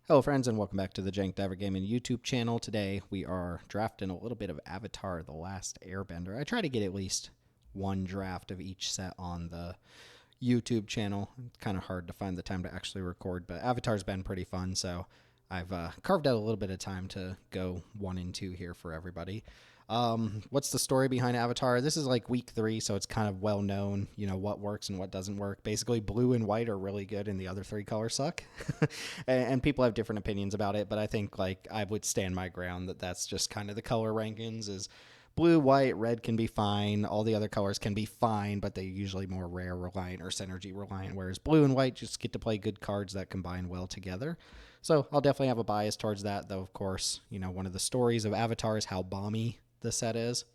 Hello friends and welcome back to the JankDiverTim YouTube channel. Today we are drafting a little bit of Avatar: The Last Airbender. I try to get at least one draft of each set on the YouTube channel. It's kind of hard to find the time to actually record, but Avatar's been pretty fun, so I've carved out a little bit of time to go 1 and 2 here for everybody. What's the story behind Avatar? This is like week 3, so it's kind of well known, you know, what works and what doesn't work. Basically, blue and white are really good and the other 3 colors suck. And people have different opinions about it, but I think like I would stand my ground that that's just kind of the color rankings is blue, white, red can be fine. All the other colors can be fine, but they're usually more rare reliant or synergy reliant, whereas blue and white just get to play good cards that combine well together. So I'll definitely have a bias towards that, though, of course, you know, one of the stories of Avatar is how bomby the set is.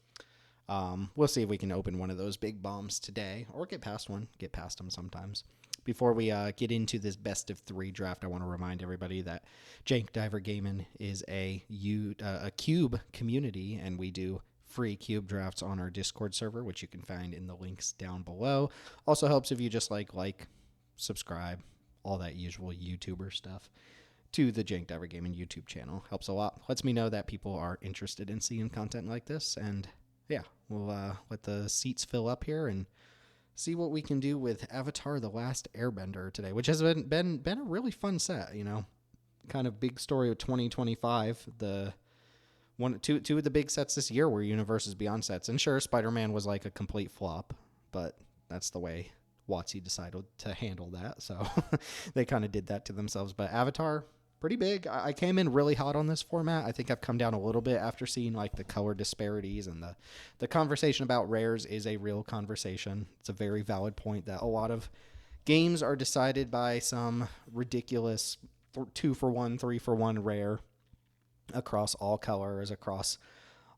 We'll see if we can open one of those big bombs today or get past them sometimes. Before we get into this best of 3 draft, I want to remind everybody that JankDiverTim is a cube community, and we do free cube drafts on our Discord server, which you can find in the links down below. Also helps if you just like, subscribe, all that usual YouTuber stuff to the JankDiverTim YouTube channel. Helps a lot. Lets me know that people are interested in seeing content like this. And yeah, we'll let the seats fill up here and see what we can do with Avatar: The Last Airbender today, which has been a really fun set, you know. Kind of big story of 2025. Two of the big sets this year were Universes Beyond sets. And sure, Spider-Man was like a complete flop, but that's the way WotC decided to handle that. So they kind of did that to themselves. But Avatar, pretty big. I came in really hot on this format. I think I've come down a little bit after seeing like the color disparities, and the conversation about rares is a real conversation. It's a very valid point that a lot of games are decided by some ridiculous 2-for-1, 3-for-1 rare across all colors, across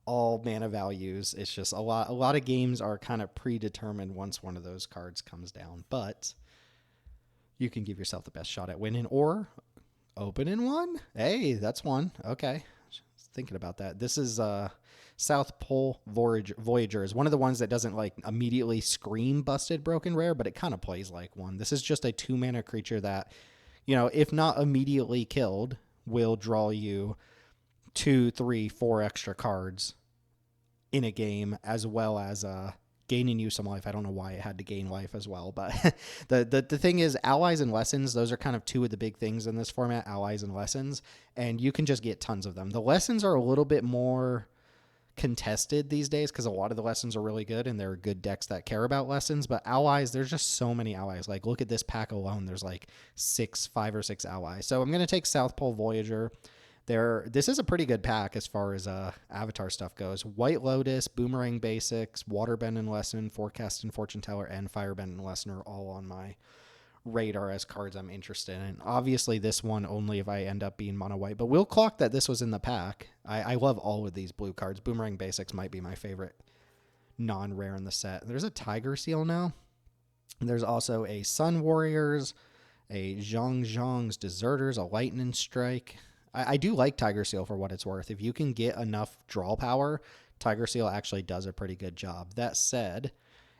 all mana values. It's just a lot of games are kind of predetermined once one of those cards comes down, but you can give yourself the best shot at winning or opening one. Hey, that's one. Okay. Just thinking about that. This is South Pole Voyager is one of the ones that doesn't like immediately scream busted broken rare, but it kind of plays like one. This is just a 2-mana creature that, you know, if not immediately killed, will draw you 2, 3, 4 extra cards in a game, as well as gaining you some life. I don't know why it had to gain life as well, but the thing is, allies and lessons, those are kind of 2 of the big things in this format, allies and lessons, and you can just get tons of them. The lessons are a little bit more contested these days because a lot of the lessons are really good and there are good decks that care about lessons, but allies, there's just so many allies. Like, look at this pack alone. There's like 5 or 6 allies. So I'm going to take South Pole Voyager. This is a pretty good pack as far as Avatar stuff goes. White Lotus, Boomerang Basics, Waterbend and Lesson, Forecast and Fortune Teller, and Firebend and Lesson are all on my radar as cards I'm interested in. Obviously, this one only if I end up being mono white, but we'll clock that this was in the pack. I love all of these blue cards. Boomerang Basics might be my favorite non-rare in the set. There's a Tiger Seal now. There's also a Sun Warriors, a Zhang's Deserters, a Lightning Strike. I do like Tiger Seal for what it's worth. If you can get enough draw power, Tiger Seal actually does a pretty good job. That said,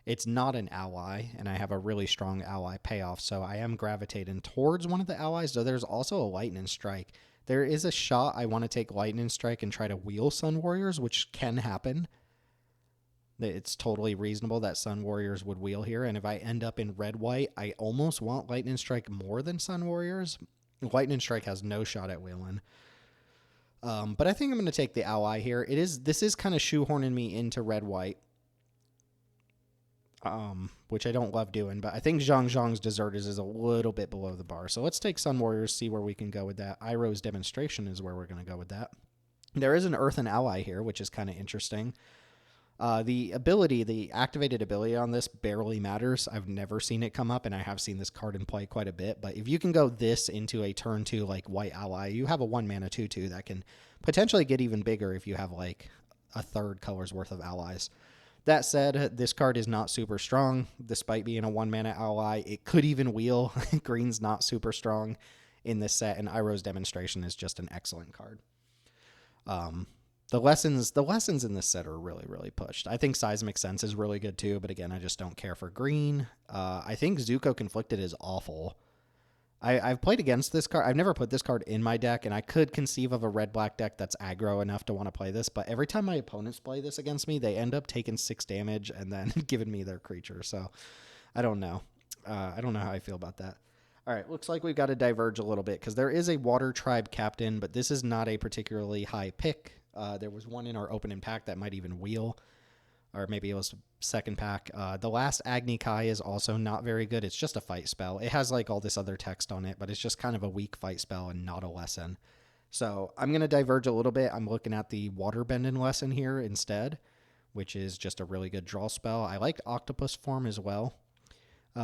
it's not an ally, and I have a really strong ally payoff, so I am gravitating towards one of the allies, though there's also a Lightning Strike. There is a shot I want to take Lightning Strike and try to wheel Sun Warriors, which can happen. It's totally reasonable that Sun Warriors would wheel here, and if I end up in red-white, I almost want Lightning Strike more than Sun Warriors. Lightning Strike has no shot at wheeling. But I think I'm going to take the ally here. This is kind of shoehorning me into red-white, which I don't love doing, but I think Zhang's Deserters is a little bit below the bar. So let's take Sun Warriors, see where we can go with that. Iroh's Demonstration is where we're going to go with that. There is an Earthen ally here, which is kind of interesting. The activated ability on this barely matters. I've never seen it come up, and I have seen this card in play quite a bit. But if you can go this into a turn 2 like white ally, you have a 1-mana 2/2 that can potentially get even bigger if you have like a third color's worth of allies. That said, this card is not super strong, despite being a 1-mana ally. It could even wheel. Green's not super strong in this set, and Iroh's Demonstration is just an excellent card. The lessons in this set are really, really pushed. I think Seismic Sense is really good too, but again, I just don't care for green. I think Zuko Conflicted is awful. I've played against this card. I've never put this card in my deck, and I could conceive of a red-black deck that's aggro enough to want to play this, but every time my opponents play this against me, they end up taking 6 damage and then giving me their creature, so I don't know. I don't know how I feel about that. All right, looks like we've got to diverge a little bit because there is a Water Tribe Captain, but this is not a particularly high pick. There was one in our opening pack that might even wheel, or maybe it was second pack. The last Agni Kai is also not very good. It's just a fight spell. It has like all this other text on it, but it's just kind of a weak fight spell and not a lesson. So I'm going to diverge a little bit. I'm looking at the Waterbending lesson here instead, which is just a really good draw spell. I like Octopus Form as well.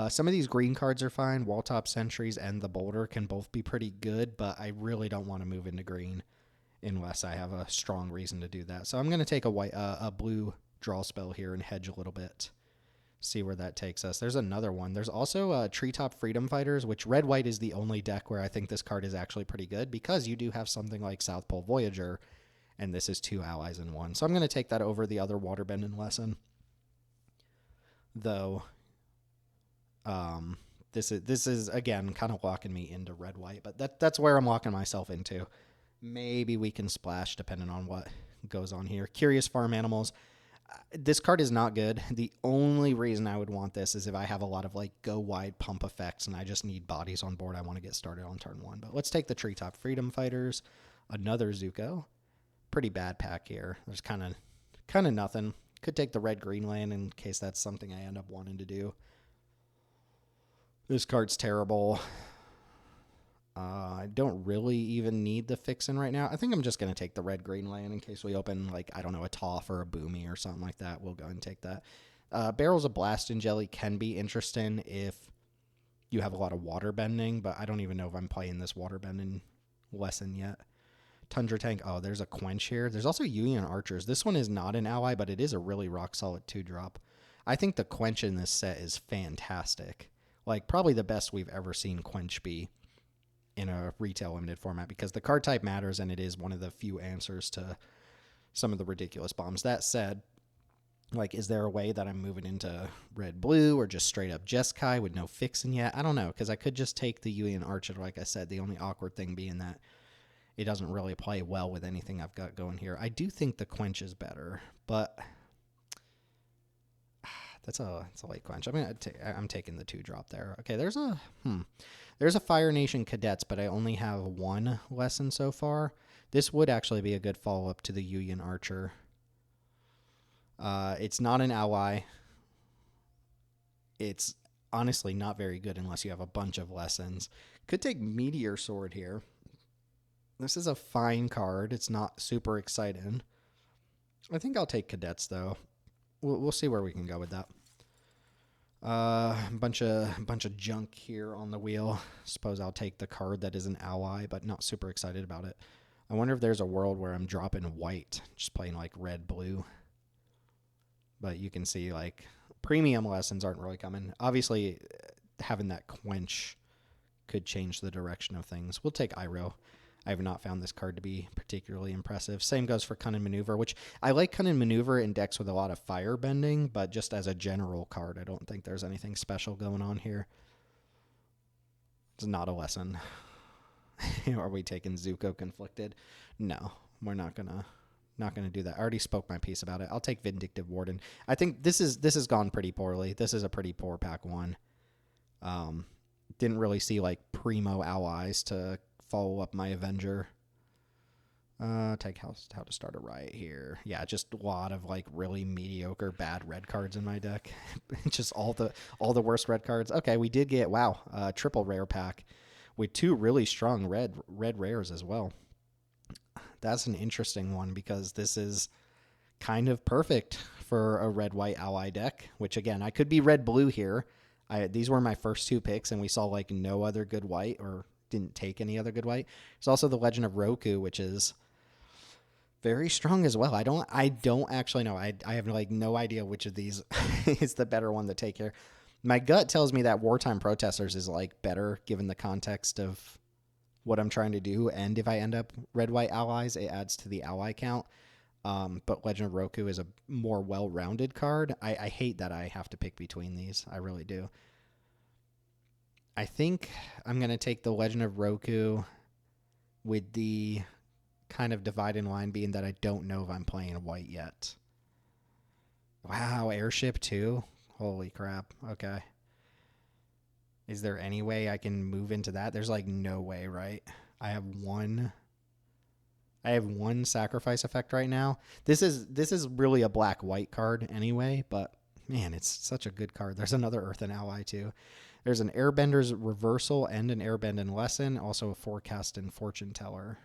Some of these green cards are fine. Walltop Sentries and the Boulder can both be pretty good, but I really don't want to move into green unless I have a strong reason to do that. So I'm going to take a blue draw spell here and hedge a little bit. See where that takes us. There's another one. There's also Treetop Freedom Fighters, which red-white is the only deck where I think this card is actually pretty good because you do have something like South Pole Voyager, and this is 2 allies in 1. So I'm going to take that over the other Waterbending lesson. Though, this is again kind of locking me into red-white, but that's where I'm locking myself into. Maybe we can splash depending on what goes on here. Curious Farm Animals. This card is not good. The only reason I would want this is if I have a lot of like go wide pump effects and I just need bodies on board. I want to get started on turn 1. But let's take the Treetop Freedom Fighters. Another Zuko. Pretty bad pack here. There's kind of nothing. Could take the red-green land in case that's something I end up wanting to do. This card's terrible. I don't really even need the fixin' right now. I think I'm just going to take the red-green land in case we open, like, I don't know, a Toph or a Boomy or something like that. We'll go ahead and take that. Barrels of Blast and Jelly can be interesting if you have a lot of water bending, but I don't even know if I'm playing this water bending lesson yet. Tundra Tank. Oh, there's a Quench here. There's also Union Archers. This one is not an ally, but it is a really rock-solid 2-drop. I think the Quench in this set is fantastic. Like, probably the best we've ever seen Quench be in a retail limited format because the card type matters and it is one of the few answers to some of the ridiculous bombs. That said, like, is there a way that I'm moving into red-blue or just straight up Jeskai with no fixin' yet? I don't know, because I could just take the Union Archer, like I said, the only awkward thing being that it doesn't really play well with anything I've got going here. I do think the Quench is better, but it's a late Quench. I'm taking the 2-drop there. Okay, there's a Fire Nation Cadets, but I only have 1 lesson so far. This would actually be a good follow-up to the Union Archer. It's not an ally. It's honestly not very good unless you have a bunch of lessons. Could take Meteor Sword here. This is a fine card. It's not super exciting. I think I'll take Cadets, though. We'll see where we can go with that. Bunch of junk here on the wheel. Suppose I'll take the card that is an ally, but not super excited about it. I wonder if there's a world where I'm dropping white, just playing like red-blue. But you can see like premium lessons aren't really coming. Obviously, having that Quench could change the direction of things. We'll take Iroh. I have not found this card to be particularly impressive. Same goes for Cunning Maneuver, which I like Cunning Maneuver in decks with a lot of fire bending, but just as a general card, I don't think there's anything special going on here. It's not a lesson. Are we taking Zuko Conflicted? No, we're not gonna do that. I already spoke my piece about it. I'll take Vindictive Warden. I think this has gone pretty poorly. This is a pretty poor pack 1. Didn't really see like primo allies to follow up my Avenger. Take how to start a riot here. Yeah, just a lot of like really mediocre bad red cards in my deck. Just all the worst red cards. Okay, we did get triple rare pack with 2 really strong red rares as well. That's an interesting one because this is kind of perfect for a red-white ally deck, which again, I could be red-blue here. These were my first 2 picks and we saw like no other good white or didn't take any other good white. There's also the Legend of Roku, which is very strong as well. I don't actually know. I have like no idea which of these is the better one to take here. My gut tells me that Wartime Protesters is like better given the context of what I'm trying to do. And if I end up red-white allies, it adds to the ally count. But Legend of Roku is a more well-rounded card. I hate that I have to pick between these. I really do. I think I'm going to take the Legend of Roku with the kind of dividing line being that I don't know if I'm playing white yet. Wow, airship too? Holy crap. Okay. Is there any way I can move into that? There's like no way, right? I have one sacrifice effect right now. This is really a black-white card anyway, but man, it's such a good card. There's another Earth and Ally too. There's an Airbender's Reversal and an Airbending Lesson, also a Forecast and Fortune Teller,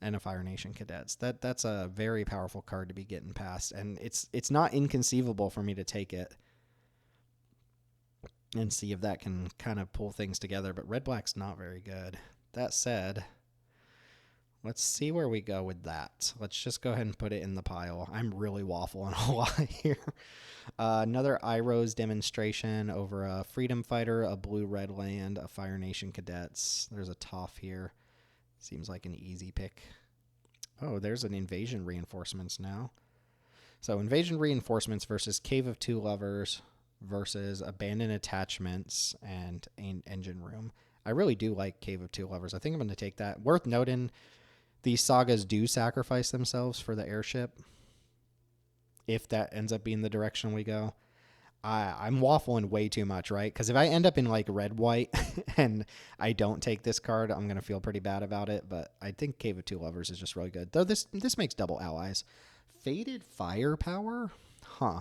and a Fire Nation Cadets. That's a very powerful card to be getting past, and it's not inconceivable for me to take it and see if that can kind of pull things together, but red-black's not very good. That said, let's see where we go with that. Let's just go ahead and put it in the pile. I'm really waffling a lot here. Another iRose demonstration over a Freedom Fighter, a blue-red land, a Fire Nation Cadets. There's a Toph here. Seems like an easy pick. Oh, there's an Invasion Reinforcements now. So Invasion Reinforcements versus Cave of Two Lovers versus Abandoned Attachments and Engine Room. I really do like Cave of Two Lovers. I think I'm going to take that. Worth noting, these sagas do sacrifice themselves for the airship, if that ends up being the direction we go. I'm waffling way too much, right? Because if I end up in like red-white and I don't take this card, I'm going to feel pretty bad about it. But I think Cave of Two Lovers is just really good. Though this makes double allies. Faded Firepower? Huh.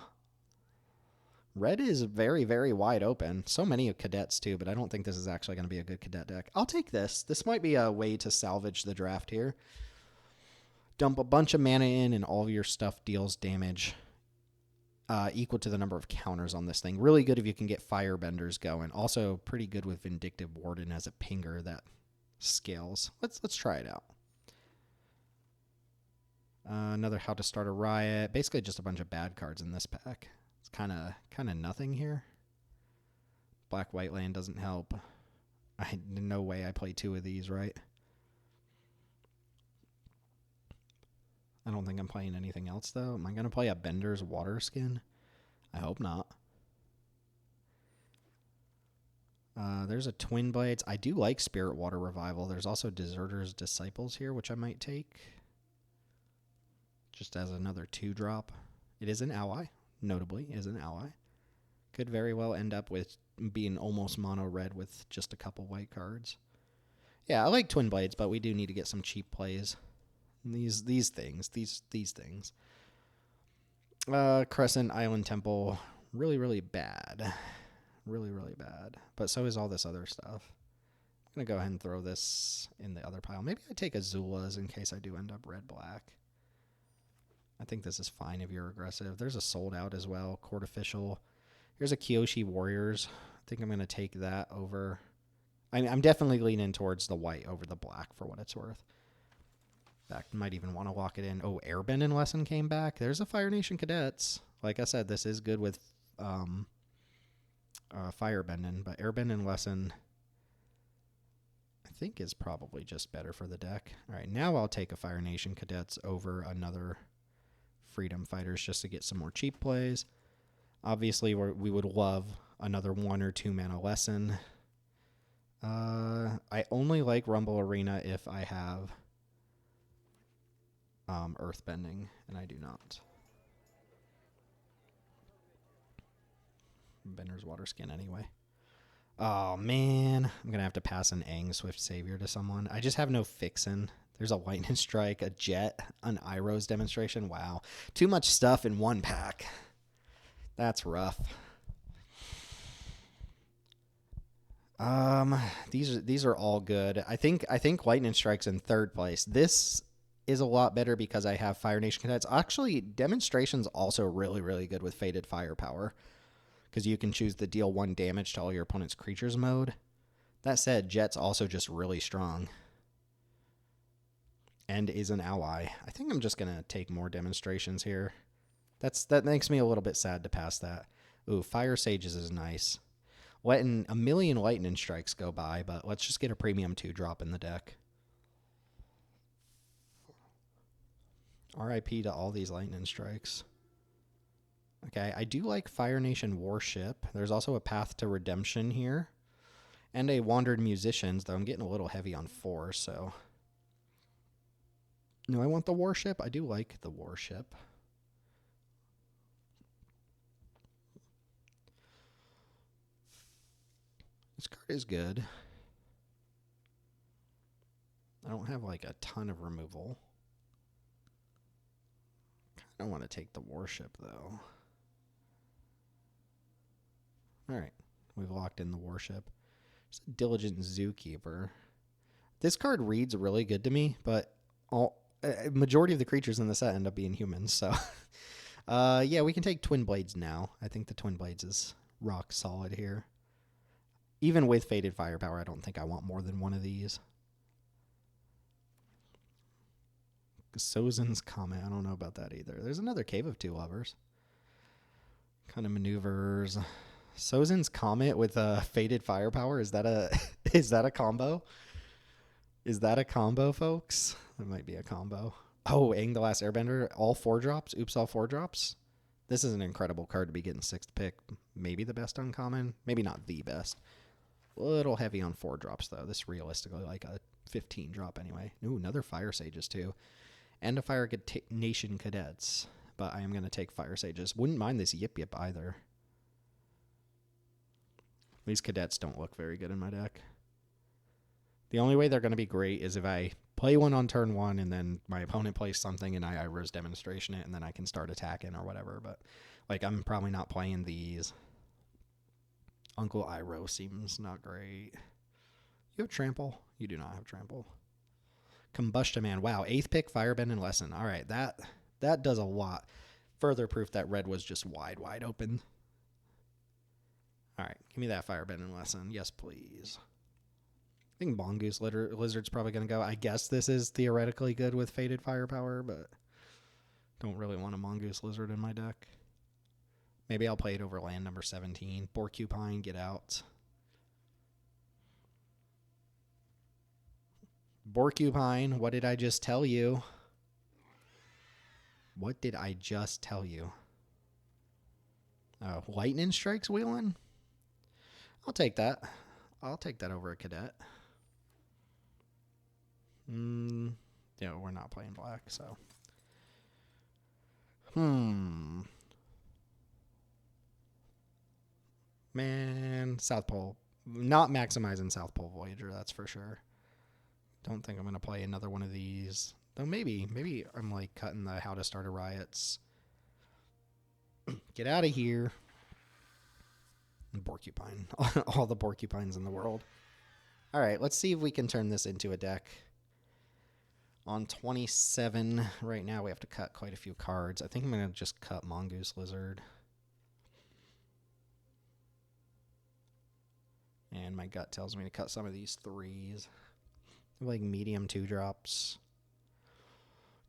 Red is very, very wide open. So many of cadets too, but I don't think this is actually going to be a good cadet deck. I'll take this. This might be a way to salvage the draft here. Dump a bunch of mana in and all of your stuff deals damage equal to the number of counters on this thing. Really good if you can get Firebenders going. Also pretty good with Vindictive Warden as a pinger that scales. Let's try it out. Another How to Start a Riot. Basically just a bunch of bad cards in this pack. It's kind of nothing here. Black-white land doesn't help. No way I play two of these, right? I don't think I'm playing anything else, though. Am I going to play a Bender's Water Skin? I hope not. There's a Twin Blades. I do like Spirit Water Revival. There's also Deserter's Disciples here, which I might take. Just as another 2-drop. It is an ally. Notably, is an ally. Could very well end up with being almost mono red with just a couple white cards. Yeah, I like Twin Blades, but we do need to get some cheap plays. These things. Crescent Island Temple, really bad. Really bad. But so is all this other stuff. I'm going to go ahead and throw this in the other pile. Maybe I take Azula's in case I do end up red-black. I think this is fine if you're aggressive. There's a Sold Out as well, Court Official. Here's a Kyoshi Warriors. I think I'm going to take that over. I'm definitely leaning towards the white over the black for what it's worth. In fact, might even want to lock it in. Oh, Airbending Lesson came back. There's a Fire Nation Cadets. Like I said, this is good with Firebending, but Airbending Lesson I think is probably just better for the deck. All right, now I'll take a Fire Nation Cadets over another Freedom Fighters just to get some more cheap plays. Obviously, we would love another 1 or 2 mana Lesson. I only like Rumble Arena if I have Earthbending, and I do not. Bender's Water Skin anyway. Oh, man. I'm going to have to pass an Aang Swift Savior to someone. I just have no fixin'. There's a Lightning Strike, a Jet, an iRose demonstration. Wow. Too much stuff in one pack. That's rough. These are all good. I think Lightning Strike's in third place. This is a lot better because I have Fire Nation Cadets. Actually, demonstration's also really good with Faded Firepower because you can choose the deal 1 damage to all your opponent's creatures mode. That said, Jet's also just really strong and is an ally. I think I'm just gonna take more demonstrations here. That makes me a little bit sad to pass that. Ooh, Fire Sages is nice. Letting a million Lightning Strikes go by, but let's just get a premium 2-drop in the deck. RIP to all these Lightning Strikes. Okay, I do like Fire Nation Warship. There's also a Path to Redemption here. And a Wandered Musicians, though I'm getting a little heavy on 4, so... No, I want the Warship. I do like the Warship. This card is good. I don't have like a ton of removal. I don't want to take the Warship, though. Alright, we've locked in the Warship. It's a Diligent Zookeeper. This card reads really good to me, but majority of the creatures in the set end up being humans, so... yeah, we can take Twin Blades now. I think the Twin Blades is rock solid here. Even with Faded Firepower, I don't think I want more than one of these. Sozin's Comet, I don't know about that either. There's another Cave of Two Lovers. Kind of maneuvers. Sozin's Comet with Faded Firepower, is that a is that a combo? Is that a combo, folks? That might be a combo. Oh, Aang the Last Airbender, all 4 drops. Oops, all 4 drops. This is an incredible card to be getting 6th pick. Maybe the best uncommon. Maybe not the best. A little heavy on 4 drops, though. This realistically like a 15 drop anyway. Ooh, another Fire Sages, too. And a Fire Nation Cadets. But I am going to take Fire Sages. Wouldn't mind this Yip Yip either. These Cadets don't look very good in my deck. The only way they're going to be great is if I play one on turn 1 and then my opponent plays something and I Iroh's Demonstration it and then I can start attacking or whatever. But like I'm probably not playing these. Uncle Iroh seems not great. You have Trample? You do not have Trample. Combustion Man. Wow, 8th pick, Firebend and Lesson. All right, that does a lot. Further proof that red was just wide open. All right, give me that Firebend and Lesson. Yes, please. I think Mongoose Lizard's probably going to go. I guess this is theoretically good with Faded Firepower, but don't really want a Mongoose Lizard in my deck. Maybe I'll play it over land number 17. Porcupine, get out. Porcupine, what did I just tell you? What did I just tell you? Oh, Lightning Strikes Wheeling? I'll take that. I'll take that over a Cadet. Yeah, we're not playing black, so. Man, South Pole. Not maximizing South Pole Voyager, that's for sure. Don't think I'm going to play another one of these. Though maybe I'm like cutting the How to Start a Riots. Get out of here. And Porcupine. All the porcupines in the world. All right, let's see if we can turn this into a deck. On 27 right now, we have to cut quite a few cards. I think I'm going to just cut Mongoose Lizard. And my gut tells me to cut some of these 3s. Like medium 2 drops.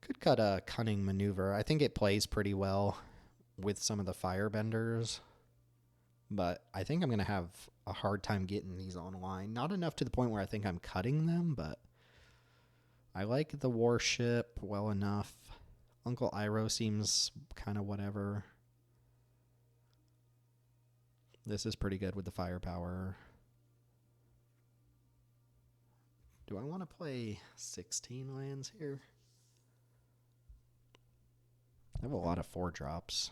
Could cut a Cunning Maneuver. I think it plays pretty well with some of the Firebenders. But I think I'm going to have a hard time getting these online. Not enough to the point where I think I'm cutting them, but I like the Warship well enough. Uncle Iroh seems kind of whatever. This is pretty good with the Firepower. Do I want to play 16 lands here? I have a lot of 4 drops.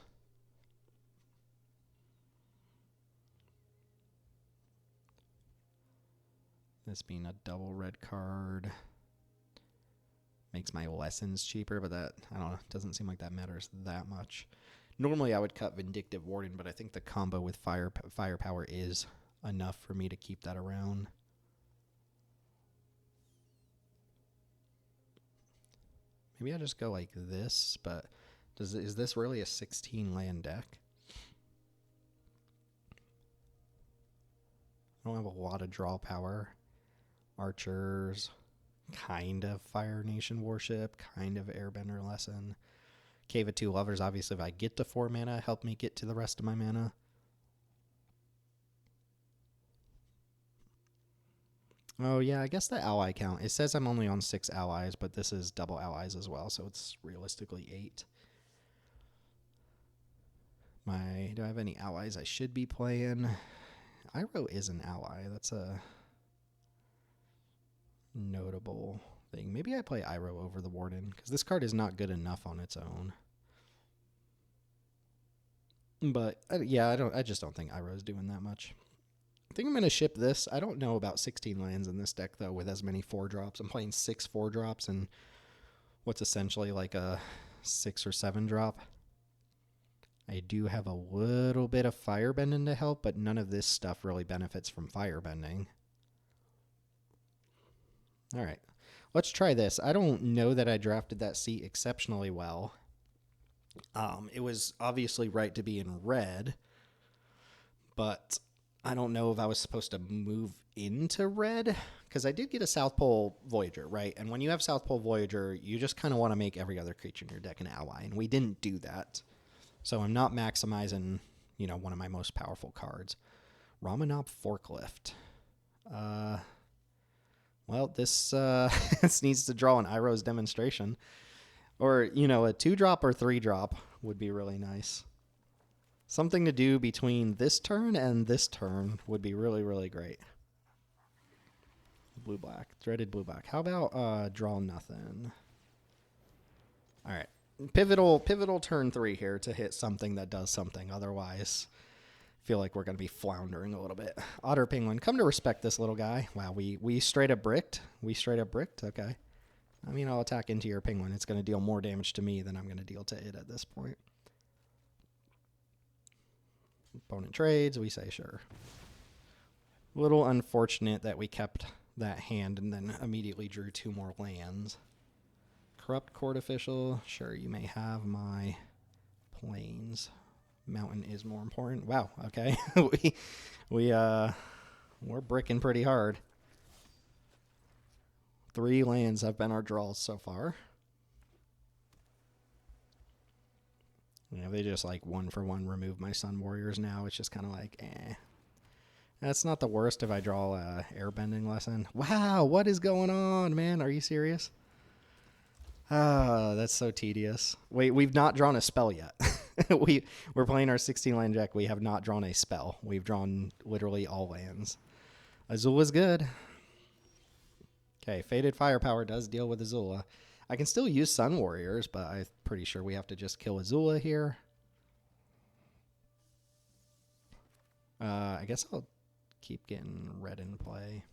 This being a double red card makes my lessons cheaper, but that, I don't know, doesn't seem like that matters that much. Normally I would cut Vindictive Warden, but I think the combo with Firepower is enough for me to keep that around. Maybe I just go like this, but is this really a 16 land deck? I don't have a lot of draw power. Archers, kind of Fire Nation Warship, kind of Airbender Lesson. Cave of Two Lovers, obviously if I get to 4 mana, help me get to the rest of my mana. Oh yeah, I guess the ally count. It says I'm only on 6 allies, but this is double allies as well, so it's realistically 8. Do I have any allies I should be playing? Iroh is an ally. That's a notable thing. Maybe I play Iroh over the Warden, because this card is not good enough on its own. But yeah, I just don't think Iroh's doing that much. I think I'm going to ship this. I don't know about 16 lands in this deck, though, with as many 4-drops. I'm playing 6 4-drops and what's essentially like a 6 or 7-drop. I do have a little bit of Firebending to help, but none of this stuff really benefits from Firebending. All right, let's try this. I don't know that I drafted that seat exceptionally well. It was obviously right to be in red, but I don't know if I was supposed to move into red, because I did get a South Pole Voyager, right? And when you have South Pole Voyager, you just kind of want to make every other creature in your deck an ally, and we didn't do that. So I'm not maximizing, you know, one of my most powerful cards. Ramanop Forklift. Well, this this needs to draw an Iroh's Demonstration. Or, you know, a 2-drop or 3-drop would be really nice. Something to do between this turn and this turn would be really, really great. Blue-black. Dreaded blue-black. How about draw nothing? All right. Pivotal turn 3 here to hit something that does something. Otherwise, I feel like we're going to be floundering a little bit. Otter Penguin. Come to respect this little guy. Wow, we straight up bricked. We straight up bricked? Okay. I mean, I'll attack into your penguin. It's going to deal more damage to me than I'm going to deal to it at this point. Opponent trades, we say sure. A little unfortunate that we kept that hand and then immediately drew 2 more lands. Corrupt Court Official, sure, you may have my plains. Mountain is more important. Wow, okay. We're bricking pretty hard. 3 lands have been our draws so far. You know, they just like 1-for-1 remove my Sun Warriors now. It's just kind of like, eh. That's not the worst if I draw a airbending lesson. Wow, what is going on, man? Are you serious? Ah, that's so tedious. Wait, we've not drawn a spell yet. We're playing our 16-land deck. We have not drawn a spell. We've drawn literally all lands. Azula's good. Okay, Faded Firepower does deal with Azula. I can still use Sun Warriors, but I'm pretty sure we have to just kill Azula here. I guess I'll keep getting red in play.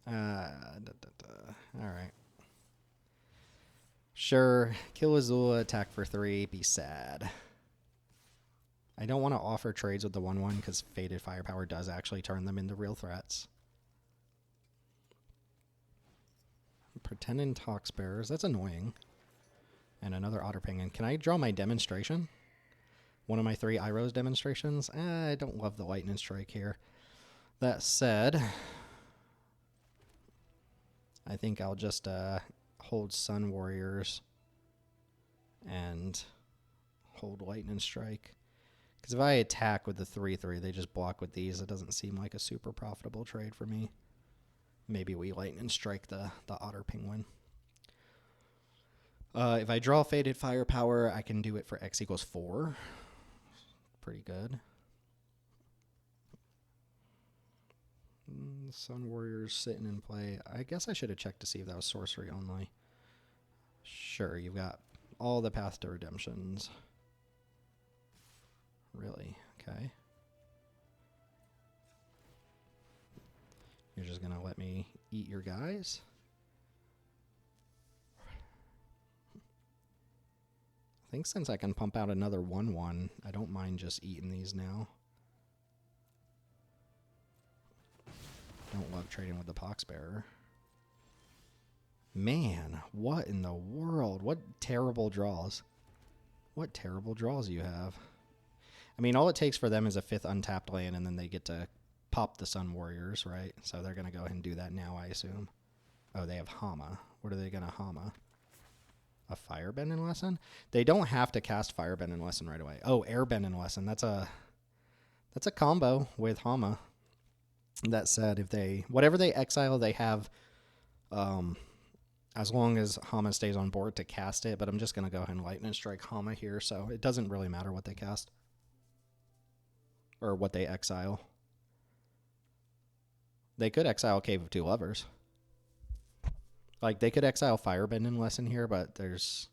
All right. Sure, kill Azula, attack for 3, be sad. I don't want to offer trades with the 1/1 because Faded Firepower does actually turn them into real threats. Pretending Toxbearers, that's annoying. And another Otter Penguin. Can I draw my demonstration? One of my 3 Iroh's demonstrations? I don't love the Lightning Strike here. That said, I think I'll just hold Sun Warriors and hold Lightning Strike. Because if I attack with the 3/3, they just block with these. It doesn't seem like a super profitable trade for me. Maybe we Lightning Strike the Otter Penguin. If I draw Faded Firepower, I can do it for X equals 4. Pretty good. Sun Warriors sitting in play. I guess I should have checked to see if that was sorcery only. Sure, you've got all the Path to Redemptions. Really? Okay. You're just going to let me eat your guys? I think since I can pump out another 1/1, I don't mind just eating these now. Don't love trading with the Poxbearer. Man, what in the world? What terrible draws. What terrible draws you have. I mean, all it takes for them is a 5th untapped land, and then they get to pop the Sun Warriors, right? So they're going to go ahead and do that now, I assume. Oh, they have Hama. What are they going to Hama? A Firebending Lesson? They don't have to cast Firebending Lesson right away. Oh, Airbending Lesson. That's a combo with Hama. That said, if they whatever they exile, they have as long as Hama stays on board to cast it, but I'm just going to go ahead and Lightning Strike Hama here, so it doesn't really matter what they cast. Or what they exile. They could exile Cave of Two Lovers. Like, they could exile Firebend in Lesson here, but there's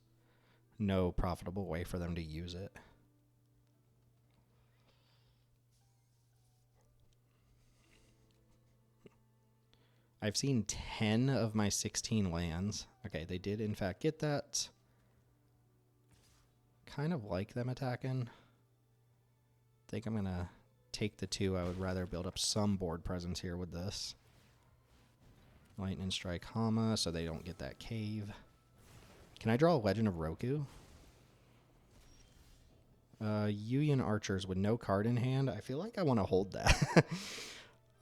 no profitable way for them to use it. I've seen 10 of my 16 lands. Okay, they did in fact get that. Kind of like them attacking. Think I'm going to take the 2. I would rather build up some board presence here with this. Lightning Strike Hama so they don't get that cave. Can I draw a Legend of Roku? Yuyan Archers with no card in hand. I feel like I want to hold that.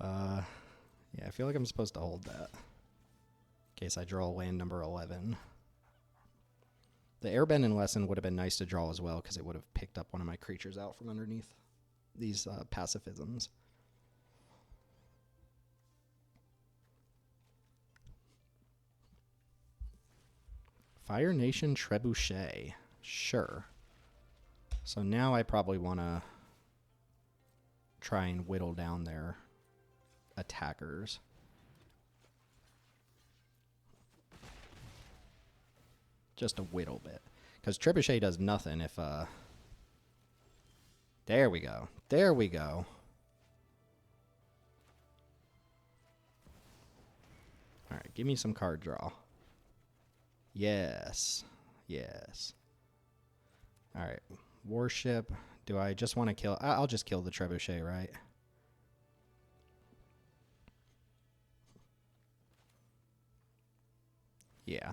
Yeah, I feel like I'm supposed to hold that. In case I draw land number 11. The Airbend in Lesson would have been nice to draw as well, because it would have picked up one of my creatures out from underneath these pacifisms. Fire Nation Trebuchet. Sure. So now I probably want to try and whittle down their attackers. Just a whittle bit. Because Trebuchet does nothing if... There we go. There we go. Alright, give me some card draw. Yes. Yes. Alright. Warship. Do I just want to kill... I'll just kill the Trebuchet, right? Yeah.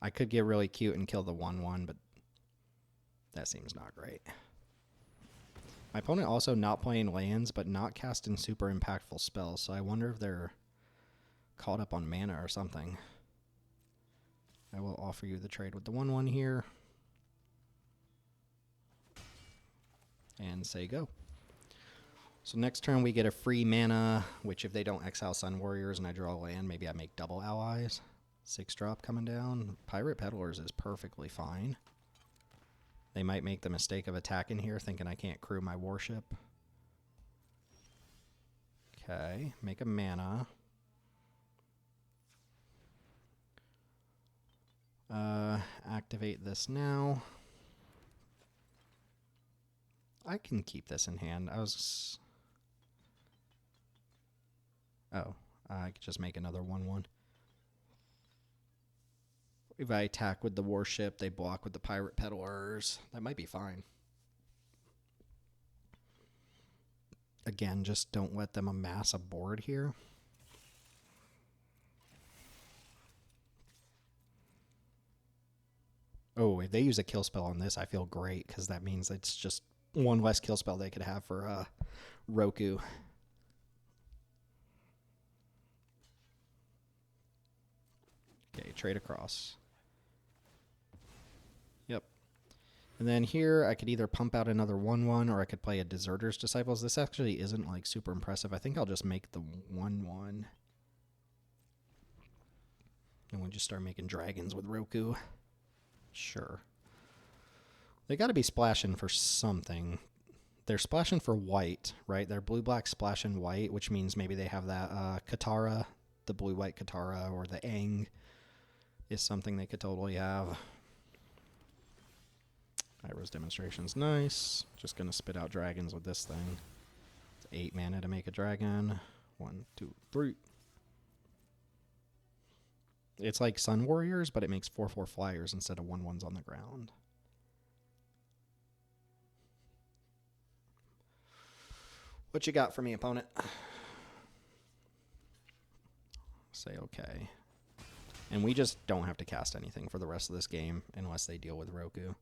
I could get really cute and kill the 1/1, but that seems not great. My opponent also not playing lands, but not casting super impactful spells, so I wonder if they're caught up on mana or something. I will offer you the trade with the 1/1 here. And say go. So next turn we get a free mana, which if they don't exile Sun Warriors and I draw a land, maybe I make double allies. 6-drop coming down. Pirate Peddlers is perfectly fine. They might make the mistake of attacking here, thinking I can't crew my warship. Okay, make a mana. Activate this now. I can keep this in hand. Oh, I could just make another 1/1. If I attack with the warship, they block with the Pirate Peddlers. That might be fine. Again, just don't let them amass a board here. Oh, if they use a kill spell on this, I feel great, because that means it's just one less kill spell they could have for Roku. Okay, trade across. Yep. And then here, I could either pump out another 1/1, or I could play a Deserter's Disciples. This actually isn't like super impressive. I think I'll just make the 1/1. And we'll just start making dragons with Roku. Sure. They got to be splashing for something. They're splashing for white, right? They're blue-black splashing white, which means maybe they have that Katara, the blue-white Katara, or the Aang is something they could totally have. Iroh's Demonstration's nice. Just going to spit out dragons with this thing. It's 8 mana to make a dragon. 1, 2, 3. It's like Sun Warriors, but it makes 4/4 flyers instead of 1/1s on the ground. What you got for me, opponent? Say okay. And we just don't have to cast anything for the rest of this game unless they deal with Roku.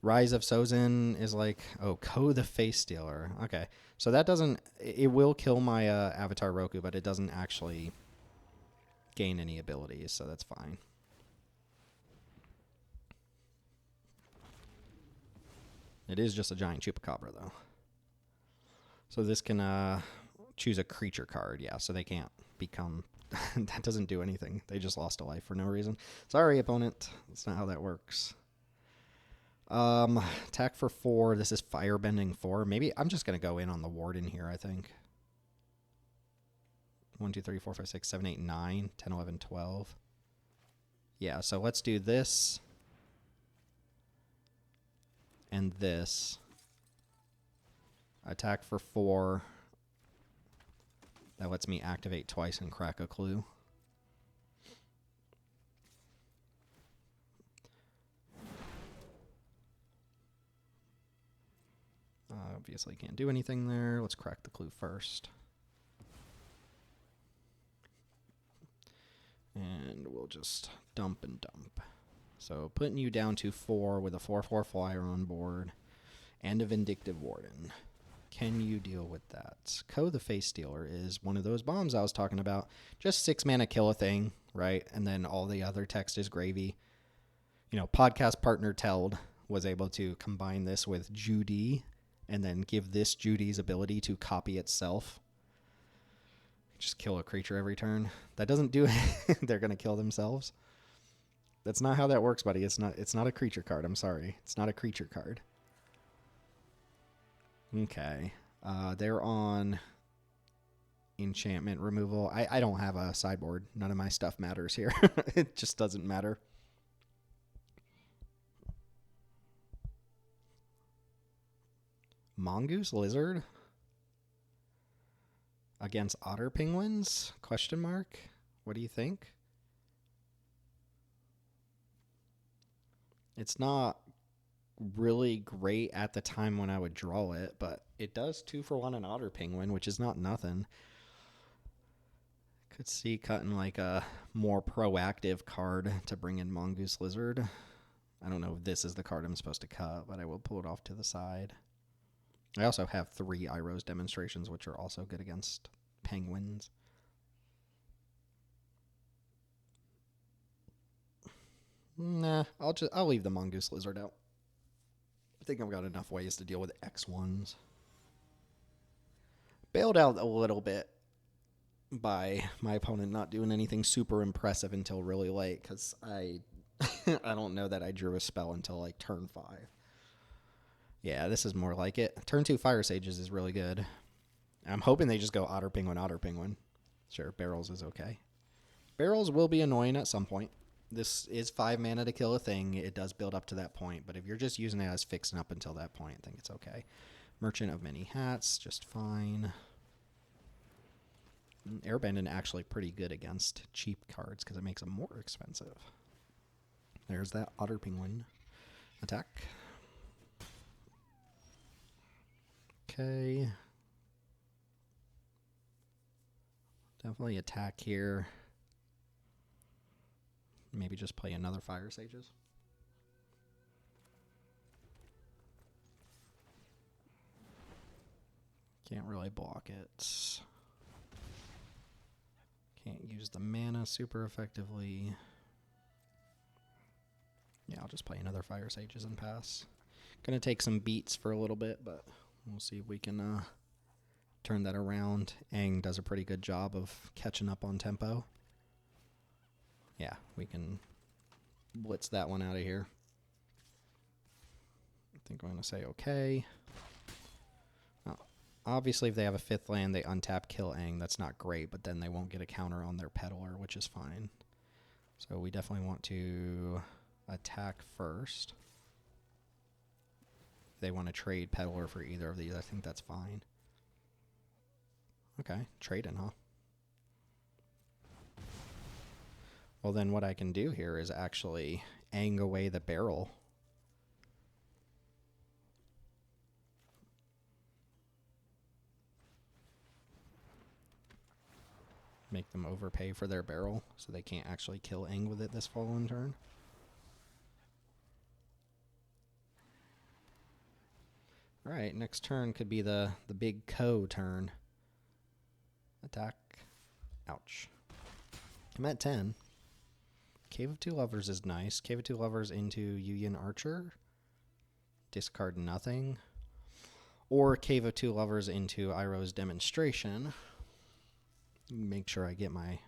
Rise of Sozin is like, oh, Ko the Face Stealer. Okay, so that doesn't, it will kill my Avatar Roku, but it doesn't actually gain any abilities, so that's fine. It is just a giant Chupacabra, though. So this can choose a creature card, yeah, so they can't become... that doesn't do anything. They just lost a life for no reason. Sorry, opponent. That's not how that works. Attack for 4. This is Firebending 4. Maybe I'm just going to go in on the Warden here, I think. 1, 2, 3, 4, 5, 6, 7, 8, 9, 10, 11, 12. Yeah, so let's do this and this. Attack for 4. That lets me activate twice and crack a clue. Obviously can't do anything there. Let's crack the clue first. And we'll just dump and dump. So putting you down to 4 with a 4/4 flyer on board and a Vindictive Warden. Can you deal with that? Ko the Face Stealer is one of those bombs I was talking about. Just 6 mana, kill a thing, right? And then all the other text is gravy. You know, podcast partner Teld was able to combine this with Judy and then give this Judy's ability to copy itself. Just kill a creature every turn. That doesn't do it. They're going to kill themselves. That's not how that works, buddy. It's not a creature card. I'm sorry. It's not a creature card. Okay. They're on enchantment removal. I don't have a sideboard. None of my stuff matters here. It just doesn't matter. Mongoose Lizard against Otter Penguins? Question mark. What do you think? It's not really great at the time when I would draw it, but it does 2-for-1 an Otter Penguin, which is not nothing. Could see cutting like a more proactive card to bring in Mongoose Lizard. I don't know if this is the card I'm supposed to cut, but I will pull it off to the side. I also have 3 Iros demonstrations, which are also good against penguins. Nah, I'll leave the Mongoose Lizard out. I think I've got enough ways to deal with X1s. Bailed out a little bit by my opponent not doing anything super impressive until really late, because I don't know that I drew a spell until like turn 5. Yeah, this is more like it. Turn 2 Fire Sages is really good. I'm hoping they just go Otter Penguin, Otter Penguin. Sure, Barrels is okay. Barrels will be annoying at some point. This is 5 mana to kill a thing. It does build up to that point, but if you're just using it as fixing up until that point, I think it's okay. Merchant of Many Hats, just fine. Airbender actually pretty good against cheap cards because it makes them more expensive. There's that Otter Penguin attack. Okay. Definitely attack here. Maybe just play another Fire Sages. Can't really block it. Can't use the mana super effectively. Yeah, I'll just play another Fire Sages and pass. Gonna take some beats for a little bit, but we'll see if we can turn that around. Aang does a pretty good job of catching up on tempo. Yeah, we can blitz that one out of here. I think I'm going to say okay. Now, obviously, if they have a 5th land, they untap, kill Aang. That's not great, but then they won't get a counter on their Peddler, which is fine. So we definitely want to attack first. If they want to trade Peddler for either of these, I think that's fine. Okay, trading, huh? Well, then what I can do here is actually Aang away the barrel. Make them overpay for their barrel so they can't actually kill Aang with it this following turn. Alright, next turn could be the big Ko turn. Attack. Ouch. I'm at 10. Cave of Two Lovers is nice. Cave of Two Lovers into Yuyan Archer. Discard nothing. Or Cave of Two Lovers into Iroh's Demonstration. Make sure I get my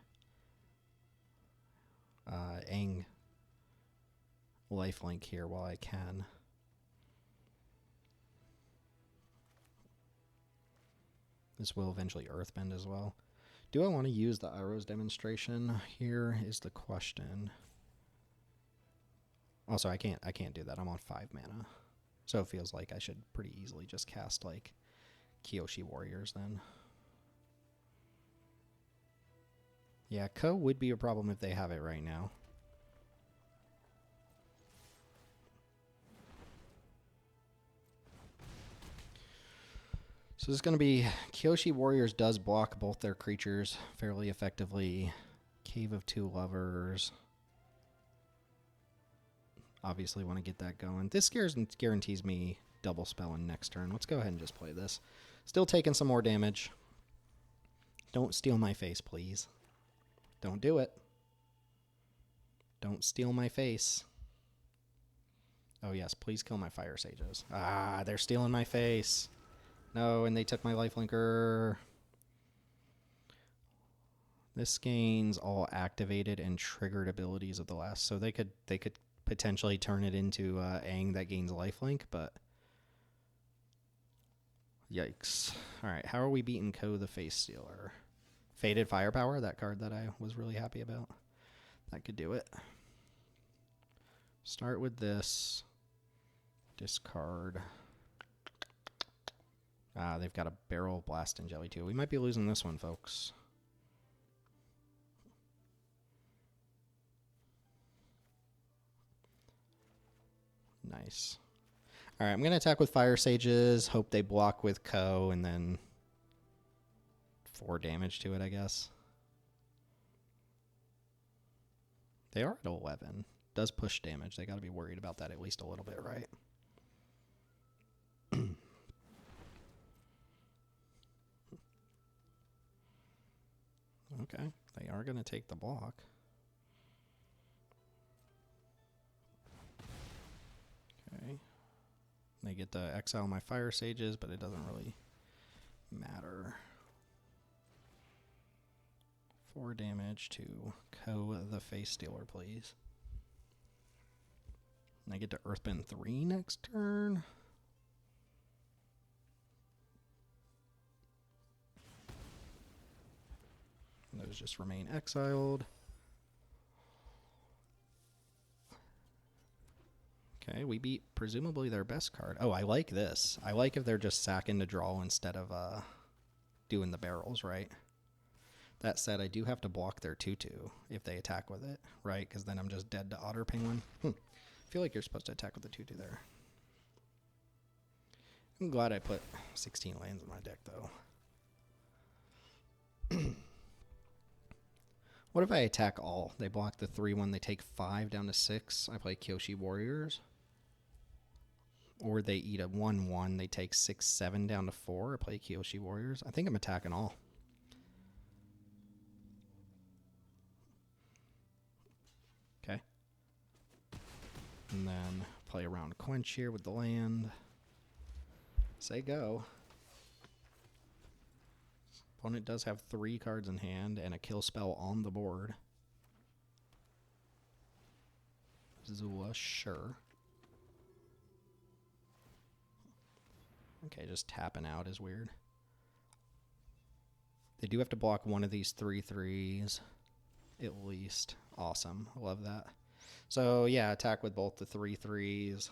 Aang lifelink here while I can. This will eventually Earthbend as well. Do I want to use the arrows demonstration? Here is the question. Also, I can't do that. I'm on 5 mana. So it feels like I should pretty easily just cast like Kyoshi Warriors then. Yeah, Ko would be a problem if they have it right now. So this is going to be Kyoshi Warriors does block both their creatures fairly effectively. Cave of Two Lovers. Obviously want to get that going. This guarantees me double spelling next turn. Let's go ahead and just play this. Still taking some more damage. Don't steal my face, please. Don't do it. Don't steal my face. Oh yes, please kill my Fire Sages. Ah, they're stealing my face. No, and they took my lifelinker. This gains all activated and triggered abilities of the last. So they could potentially turn it into Aang that gains lifelink, but yikes. All right, how are we beating Ko the Face Stealer? Faded Firepower, that card that I was really happy about. That could do it. Start with this. Discard. Ah, they've got a Barrel Blast and Jelly too. We might be losing this one, folks. Nice. All right, I'm going to attack with Fire Sages. Hope they block with Ko, and then 4 damage to it, I guess. They are at 11. Does push damage. They got to be worried about that at least a little bit, right? Okay, they are going to take the block. Okay. They get to exile my Fire Sages, but it doesn't really matter. 4 damage to Ko the Face Stealer, please. And I get to Earthbend 3 next turn. Those just remain exiled. Okay, we beat presumably their best card. Oh, I like this. I like if they're just sacking to draw instead of doing the barrels, right? That said, I do have to block their 2/2 if they attack with it, right? Because then I'm just dead to Otter Penguin. I feel like you're supposed to attack with the 2/2 there. I'm glad I put 16 lands in my deck, though. What if I attack all? They block the 3/1, they take 5 down to 6. I play Kyoshi Warriors. Or they eat a 1/1, they take 6, 7 down to 4. I play Kyoshi Warriors. I think I'm attacking all. Okay. And then play around Quench here with the land. Say go. Opponent does have 3 cards in hand and a kill spell on the board. Zula, sure. Okay, just tapping out is weird. They do have to block one of these 3/3s, at least. Awesome. I love that. So, yeah, attack with both the 3/3s.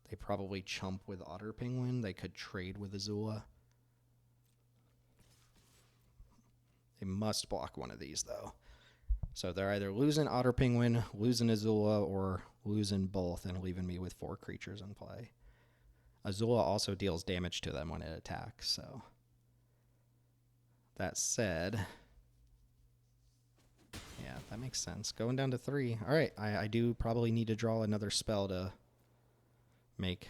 They probably chump with Otter Penguin. They could trade with Azula. They must block one of these, though. So they're either losing Otter Penguin, losing Azula, or losing both and leaving me with 4 creatures in play. Azula also deals damage to them when it attacks, so. That said, yeah, that makes sense. Going down to 3. All right, I do probably need to draw another spell to make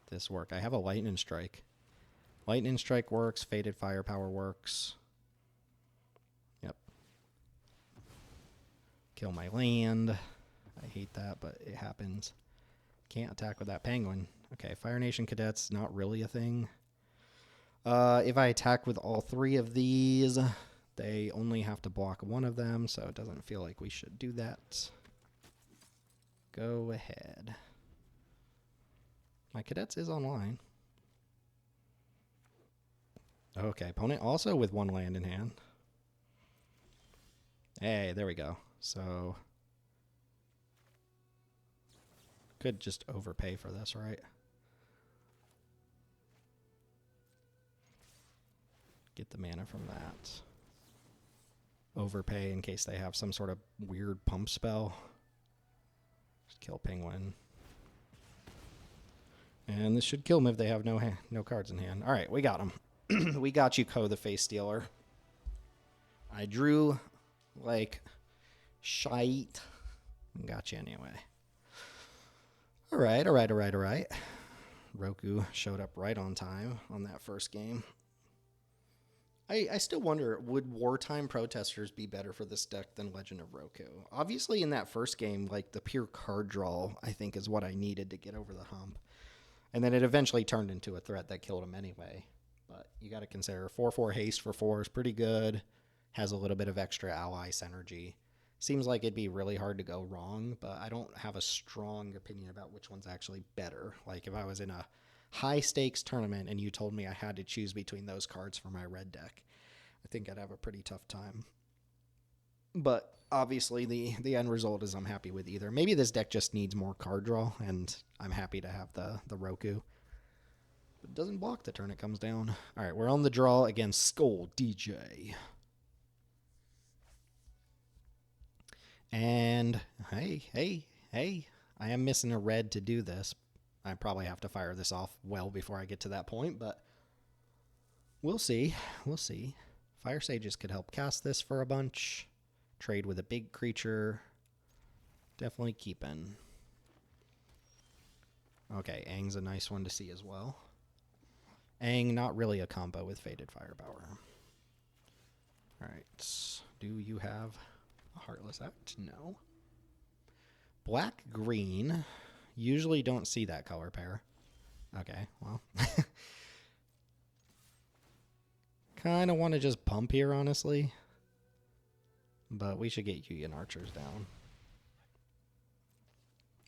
this work. I have a Lightning Strike. Lightning Strike works. Faded Firepower works. Yep. Kill my land. I hate that, but it happens. Can't attack with that penguin. Okay, Fire Nation Cadets, not really a thing. If I attack with all 3 of these, they only have to block one of them, so it doesn't feel like we should do that. Go ahead. My Cadets is online. Okay, opponent also with 1 land in hand. Hey, there we go. So, could just overpay for this, right? Get the mana from that. Overpay in case they have some sort of weird pump spell. Just kill Penguin. And this should kill them if they have no cards in hand. All right, we got them. We got you, Ko the Face Stealer. I drew like shite. Got you anyway. All right. Roku showed up right on time on that first game. I still wonder, would Wartime Protesters be better for this deck than Legend of Roku? Obviously, in that first game, like the pure card draw, I think, is what I needed to get over the hump. And then it eventually turned into a threat that killed him anyway. But you got to consider 4/4 haste for 4 is pretty good. Has a little bit of extra ally synergy. Seems like it'd be really hard to go wrong, but I don't have a strong opinion about which one's actually better. Like if I was in a high stakes tournament and you told me I had to choose between those cards for my red deck, I think I'd have a pretty tough time. But obviously the end result is I'm happy with either. Maybe this deck just needs more card draw, and I'm happy to have the Roku. It doesn't block the turn it comes down. All right, we're on the draw against Skull DJ. And hey, I am missing a red to do this. I probably have to fire this off well before I get to that point, but we'll see. Fire Sages could help cast this for a bunch. Trade with a big creature. Definitely keeping. Okay, Aang's a nice one to see as well. Aang, not really a combo with Faded Firepower. Alright, do you have a Heartless Act? No. Black-green. Usually don't see that color pair. Okay, well. Kind of want to just pump here, honestly. But we should get Yuyan Archers down.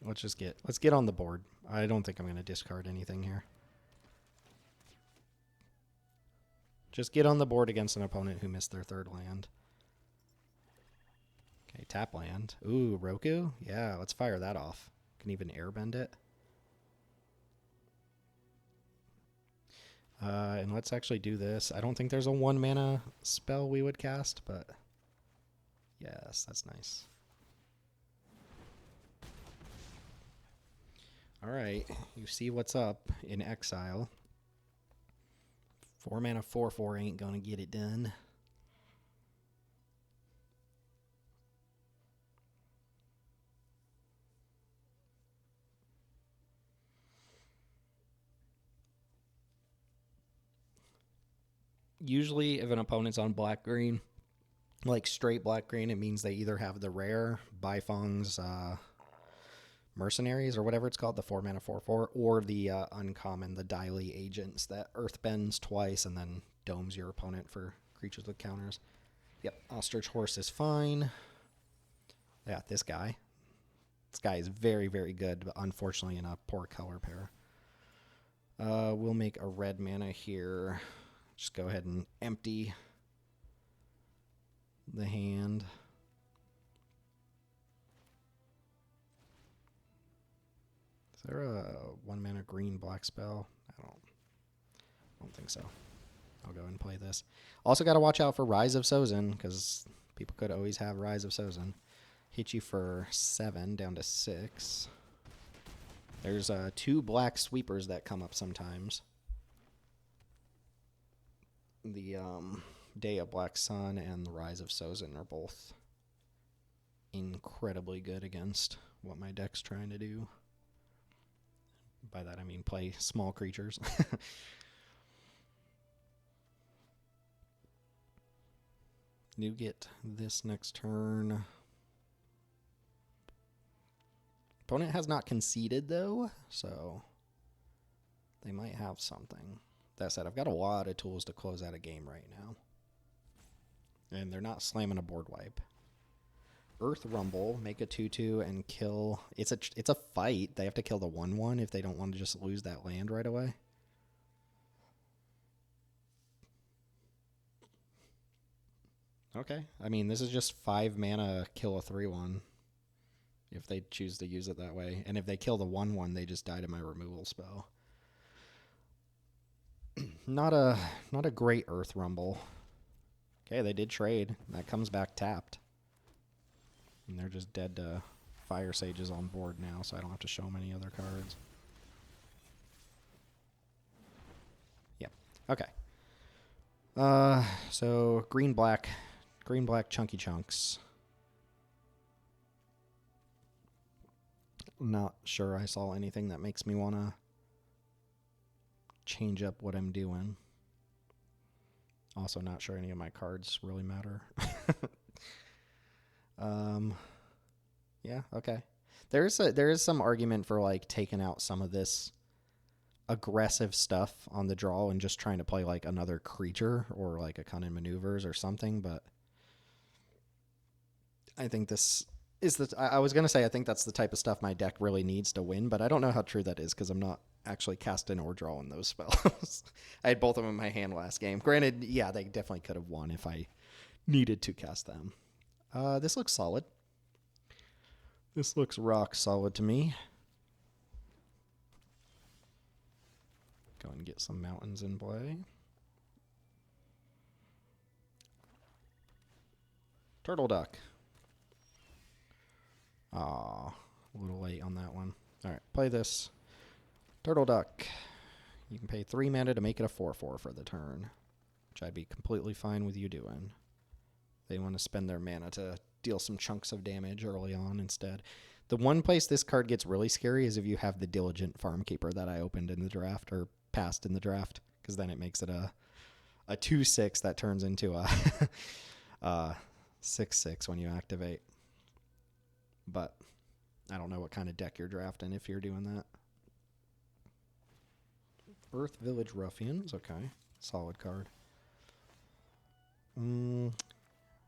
Let's get on the board. I don't think I'm going to discard anything here. Just get on the board against an opponent who missed their third land. Okay, tap land. Ooh, Roku? Yeah, let's fire that off. Can even airbend it. And let's actually do this. I don't think there's a 1 mana spell we would cast, but yes, that's nice. All right, you see what's up in Exile. 4 mana 4/4 ain't gonna get it done. Usually, if an opponent's on black-green, like straight black-green, it means they either have the rare Bifong's Mercenaries or whatever it's called, the 4 mana 4/4, or the uncommon, the Daily Agents that earthbends twice and then domes your opponent for creatures with counters. Yep, Ostrich Horse is fine. Yeah, this guy. This guy is very, very good, but unfortunately in a poor color pair. We'll make a red mana here. Just go ahead and empty the hand. Is there a 1 mana green black spell? I don't think so. I'll go and play this. Also got to watch out for Rise of Sozin, because people could always have Rise of Sozin. Hit you for 7 down to 6. There's 2 black sweepers that come up sometimes. The Day of Black Sun and the Rise of Sozin are both incredibly good against what my deck's trying to do. By that I mean play small creatures. You get this next turn. Opponent has not conceded though, so they might have something. That said, I've got a lot of tools to close out a game right now. And they're not slamming a board wipe. Earth Rumble, make a 2/2 and kill. It's a fight. They have to kill the 1/1 if they don't want to just lose that land right away. Okay. I mean, this is just 5 mana, kill a 3/1. If they choose to use it that way. And if they kill the 1/1, they just die to my removal spell. Not a great Earth Rumble. Okay, they did trade. That comes back tapped. And they're just dead to Fire Sages on board now, so I don't have to show them any other cards. Yep. Okay. So green black chunky chunks. Not sure I saw anything that makes me want to change up what I'm doing. Also not sure any of my cards really matter. Yeah, okay. There is some argument for like taking out some of this aggressive stuff on the draw and just trying to play like another creature or like a Cunning Maneuvers or something, but I think this is I was going to say I think that's the type of stuff my deck really needs to win, but I don't know how true that is because I'm not actually casting or drawing those spells. I had both of them in my hand last game. Granted, yeah, they definitely could have won if I needed to cast them. This looks solid. This looks rock solid to me. Go and get some mountains in play. Turtle Duck. Aw, a little late on that one. All right, play this. Turtle Duck. You can pay 3 mana to make it a 4/4 for the turn, which I'd be completely fine with you doing. They want to spend their mana to deal some chunks of damage early on instead. The one place this card gets really scary is if you have the Diligent Farmkeeper that I opened in the draft or passed in the draft, because then it makes it a 2/6 that turns into a 6/6 when you activate. But I don't know what kind of deck you're drafting if you're doing that. Earth Village Ruffians, okay. Solid card.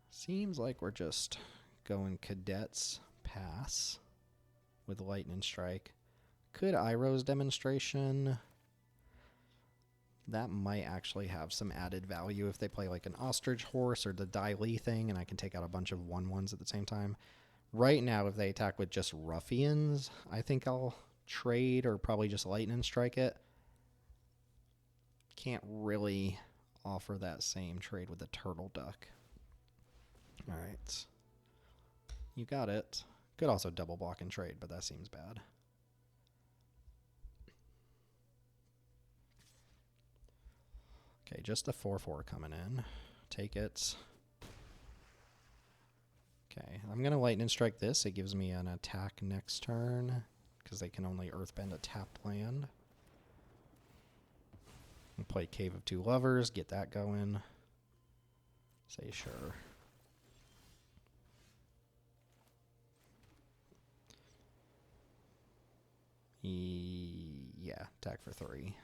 Seems like we're just going Cadets pass with Lightning Strike. Could Iroh's Demonstration. That might actually have some added value if they play like an Ostrich Horse or the Dai Li thing, and I can take out a bunch of 1/1s at the same time. Right now, if they attack with just Ruffians, I think I'll trade or probably just Lightning Strike it. Can't really offer that same trade with the Turtle Duck. All right. You got it. Could also double block and trade, but that seems bad. Okay, just a 4/4 coming in. Take it. Okay, I'm going to Lightning Strike this. It gives me an attack next turn because they can only Earthbend a tapped land. I'll play Cave of Two Lovers, get that going. Say sure. Yeah, attack for 3.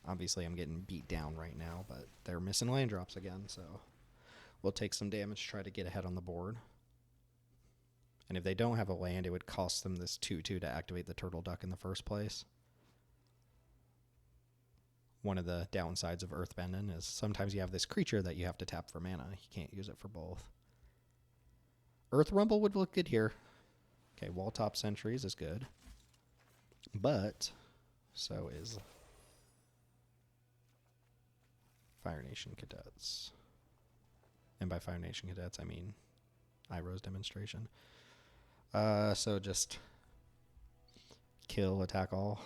Obviously, I'm getting beat down right now, but they're missing land drops again, so we'll take some damage to try to get ahead on the board. And if they don't have a land, it would cost them this 2/2 to activate the Turtle Duck in the first place. One of the downsides of Earthbending is sometimes you have this creature that you have to tap for mana. You can't use it for both. Earth Rumble would look good here. Okay, Walltop Sentries is good. But so is Fire Nation Cadets. And by Fire Nation Cadets, I mean Iroh's Demonstration. So just kill, attack all.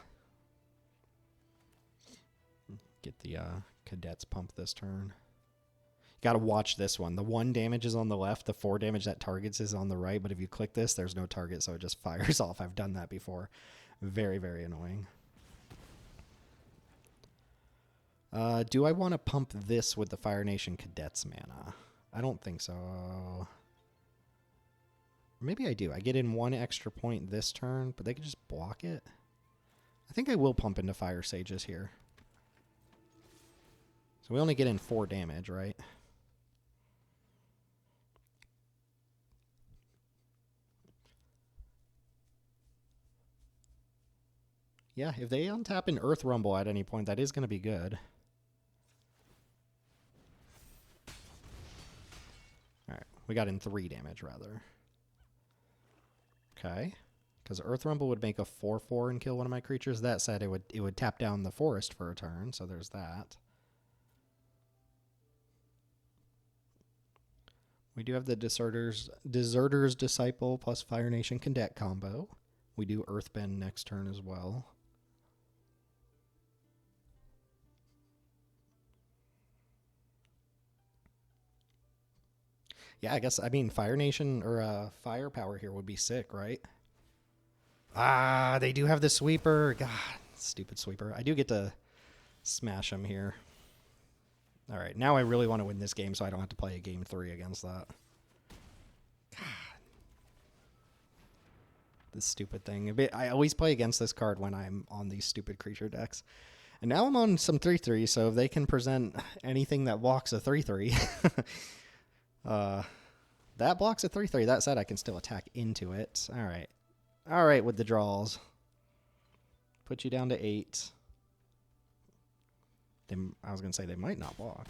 Get the Cadets pump this turn. Got to watch this one. The 1 damage is on the left. The 4 damage that targets is on the right. But if you click this, there's no target, so it just fires off. I've done that before. Very, very annoying. Do I want to pump this with the Fire Nation Cadets mana? I don't think so. Maybe I do. I get in 1 extra point this turn, but they can just block it. I think I will pump into Fire Sages here. So we only get in 4 damage, right? Yeah, if they untap an Earth Rumble at any point, that is going to be good. We got in 3 damage, rather. Okay. Because Earth Rumble would make a 4/4 and kill one of my creatures. That said, it would tap down the forest for a turn, so there's that. We do have the Deserter's Disciple plus Fire Nation Cadet combo. We do Earthbend next turn as well. Yeah, I mean, Fire Nation or Firepower here would be sick, right? Ah, they do have the sweeper. God, stupid sweeper. I do get to smash them here. All right, now I really want to win this game so I don't have to play a game 3 against that. God. This stupid thing. I always play against this card when I'm on these stupid creature decks. And now I'm on some 3/3, so if they can present anything that blocks a 3/3, that blocks a 3/3. That said, I can still attack into it. All right. All right, with the draws. Put you down to 8. I was going to say they might not block.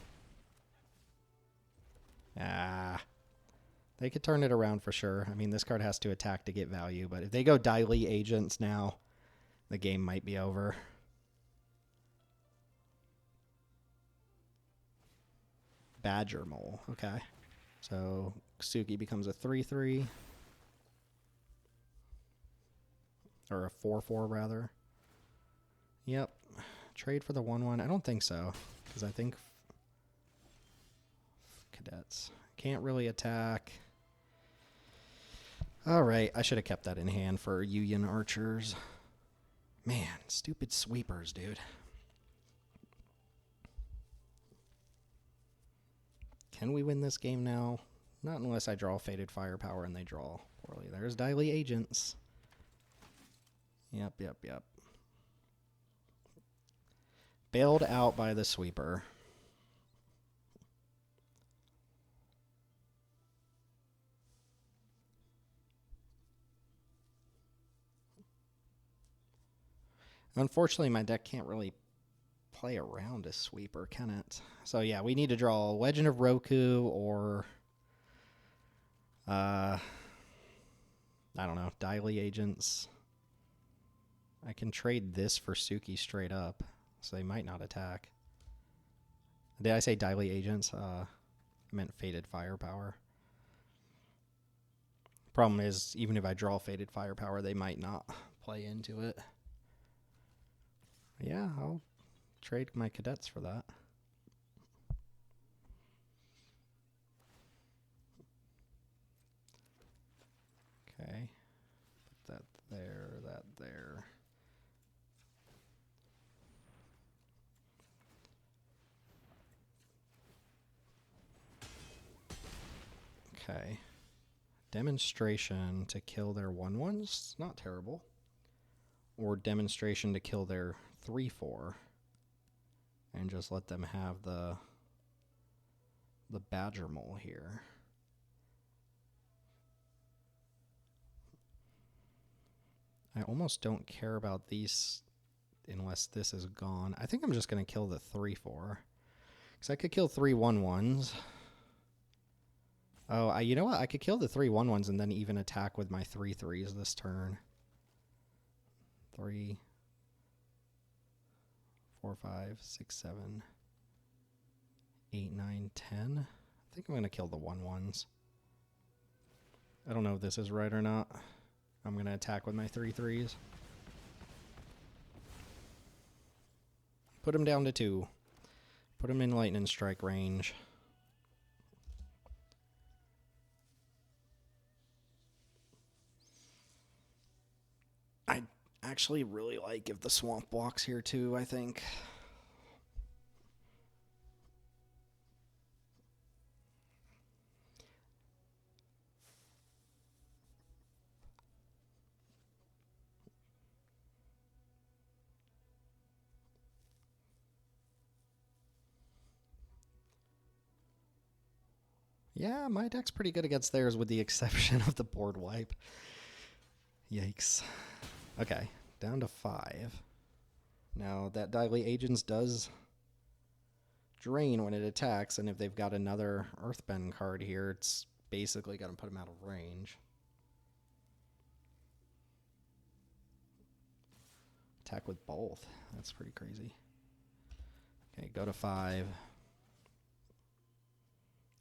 Ah. They could turn it around for sure. I mean, this card has to attack to get value, but if they go Daily Agents now, the game might be over. Badger Mole. Okay. So Suki becomes a 3/3. Or a 4/4 rather. Yep. Trade for the 1/1. I don't think so. Because I think cadets can't really attack. Alright, I should have kept that in hand for Yuyan archers. Man, stupid sweepers, dude. Can we win this game now? Not unless I draw Fated Firepower and they draw poorly. There's Daily Agents. Yep. Bailed out by the sweeper. Unfortunately, my deck can't really play around a sweeper, can it? So yeah, we need to draw Legend of Roku or I don't know, Daily Agents. I can trade this for Suki straight up, so they might not attack. Did I say Daily Agents? I meant Fated Firepower. Problem is, even if I draw Fated Firepower, they might not play into it. Yeah, I'll trade my cadets for that. Okay. Put that there, that there. Okay. Demonstration to kill their 1/1s. Not terrible. Or demonstration to kill their 3/4. And just let them have the Badger Mole here. I almost don't care about these unless this is gone. I think I'm just going to kill the 3/4. Because I could kill 3 1/1s. Oh, you know what? I could kill the 3 1/1s and then even attack with my 3/3s this turn. 3, 4, 5, 6, 7, 8, 9, 10. I think I'm going to kill the 1/1s. I don't know if this is right or not. I'm going to attack with my 3/3s. Put him down to 2. Put him in lightning strike range. I actually really like if the swamp walks here too, I think. Yeah, my deck's pretty good against theirs with the exception of the board wipe. Yikes. Okay, down to 5. Now, that Daily Agents does drain when it attacks, and if they've got another Earthbend card here, it's basically going to put him out of range. Attack with both. That's pretty crazy. Okay, go to 5.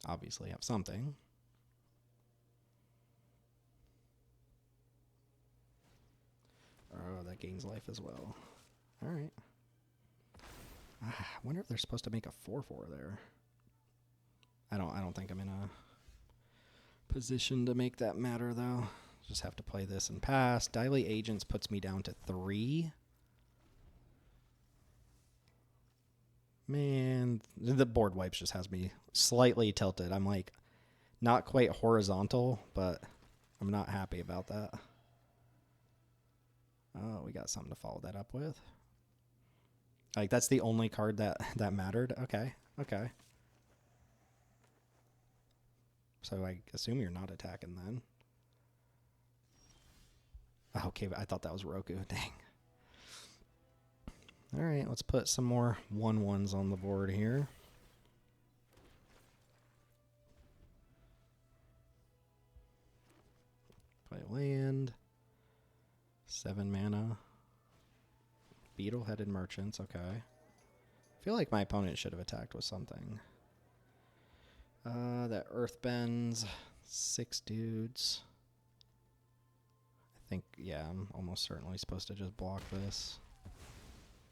Obviously have something. Oh, that gains life as well. All right. I wonder if they're supposed to make a 4/4 there. I don't think I'm in a position to make that matter though. Just have to play this and pass. Dilate Agents puts me down to 3. Man, the board wipes just has me slightly tilted. I'm like not quite horizontal, but I'm not happy about that. Oh, we got something to follow that up with. Like, that's the only card that mattered? Okay, okay. So I assume you're not attacking then. Okay, but I thought that was Roku. Dang. All right, let's put some more 1/1s on the board here. Play land. 7 mana. Beetle-headed Merchants, okay. I feel like my opponent should have attacked with something. That Earthbends. 6 dudes. I think, yeah, I'm almost certainly supposed to just block this.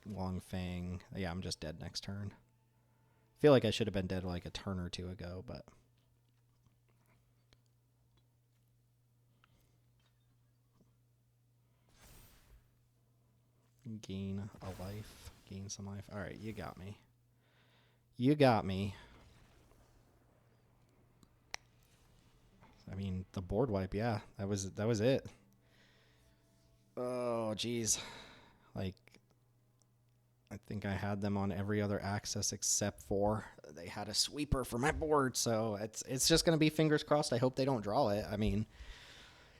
Long Fang. Yeah, I'm just dead next turn. I feel like I should have been dead like a turn or 2 ago, but... Gain a life. Gain some life. All right, you got me. You got me. I mean, the board wipe, yeah. That was it. Oh, geez. Like, I think I had them on every other axis except for they had a sweeper for my board, so it's just going to be fingers crossed. I hope they don't draw it. I mean,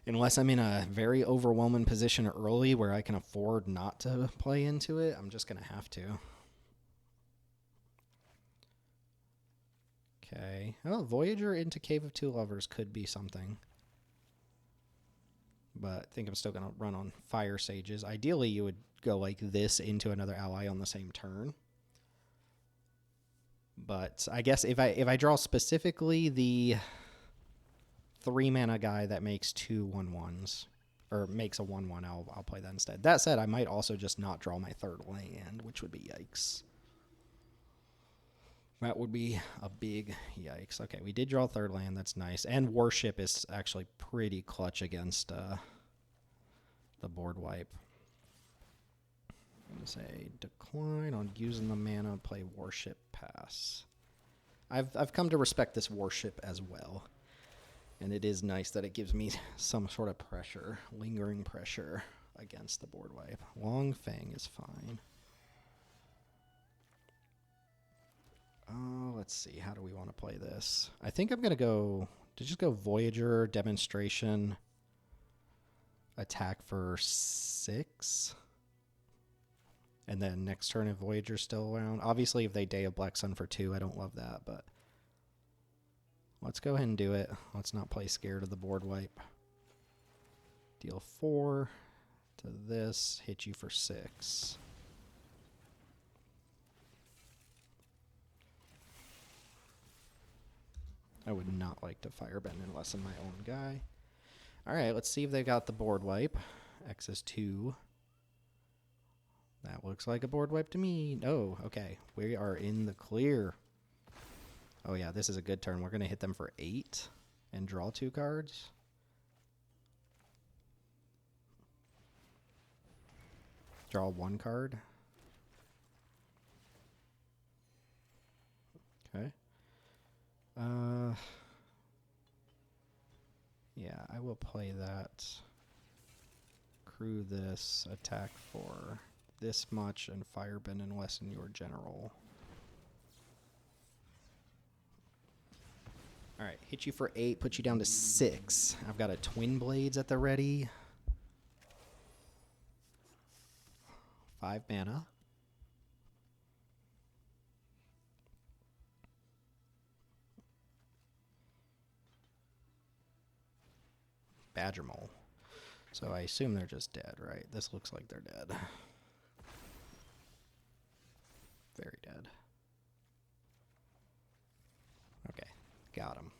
unless I'm in a very overwhelming position early where I can afford not to play into it, I'm just going to have to. Okay. Oh, Voyager into Cave of Two Lovers could be something. But I think I'm still going to run on Fire Sages. Ideally, you would go like this into another ally on the same turn. But I guess if I draw specifically the 3-mana guy that makes 2 1/1s, or makes a 1/1, I'll play that instead. That said, I might also just not draw my 3rd land, which would be yikes. That would be a big yikes. Okay, we did draw 3rd land. That's nice. And Worship is actually pretty clutch against the board wipe. I'm going to say decline on using the mana, play Worship, pass. I've come to respect this Worship as well. And it is nice that it gives me some sort of pressure, lingering pressure against the board wipe. Long Fang is fine. Oh, let's see. How do we want to play this? I think I'm going to just go Voyager, Demonstration, attack for 6. And then next turn if Voyager's still around. Obviously, if they Day of Black Sun for 2, I don't love that, but let's go ahead and do it. Let's not play scared of the board wipe. Deal 4 to this, hit you for 6. I would not like to Firebend unless I'm my own guy. All right, let's see if they got the board wipe. X is 2. That looks like a board wipe to me. Oh, okay. We are in the clear. Oh, yeah, this is a good turn. We're going to hit them for 8 and draw 2 cards. Draw 1 card. Okay. Yeah, I will play that. Crew this, attack for this much, and Firebend and lessen your general. All right, hit you for 8, put you down to 6. I've got a Twin Blades at the ready. 5 mana. Badger Mole. So I assume they're just dead, right? This looks like they're dead. Very dead. Okay, got him.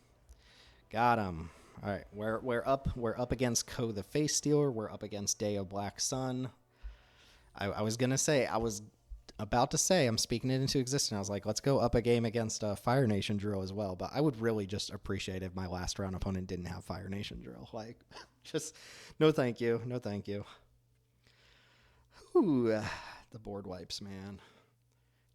Got him. All right, we're up. We're up against Ko the Face Stealer. We're up against Day of Black Sun. I was gonna say, I was about to say, I'm speaking it into existence. I was like, let's go up a game against Fire Nation Drill as well. But I would really just appreciate if my last round opponent didn't have Fire Nation Drill. Like, just no thank you. No thank you. Ooh, the board wipes, man.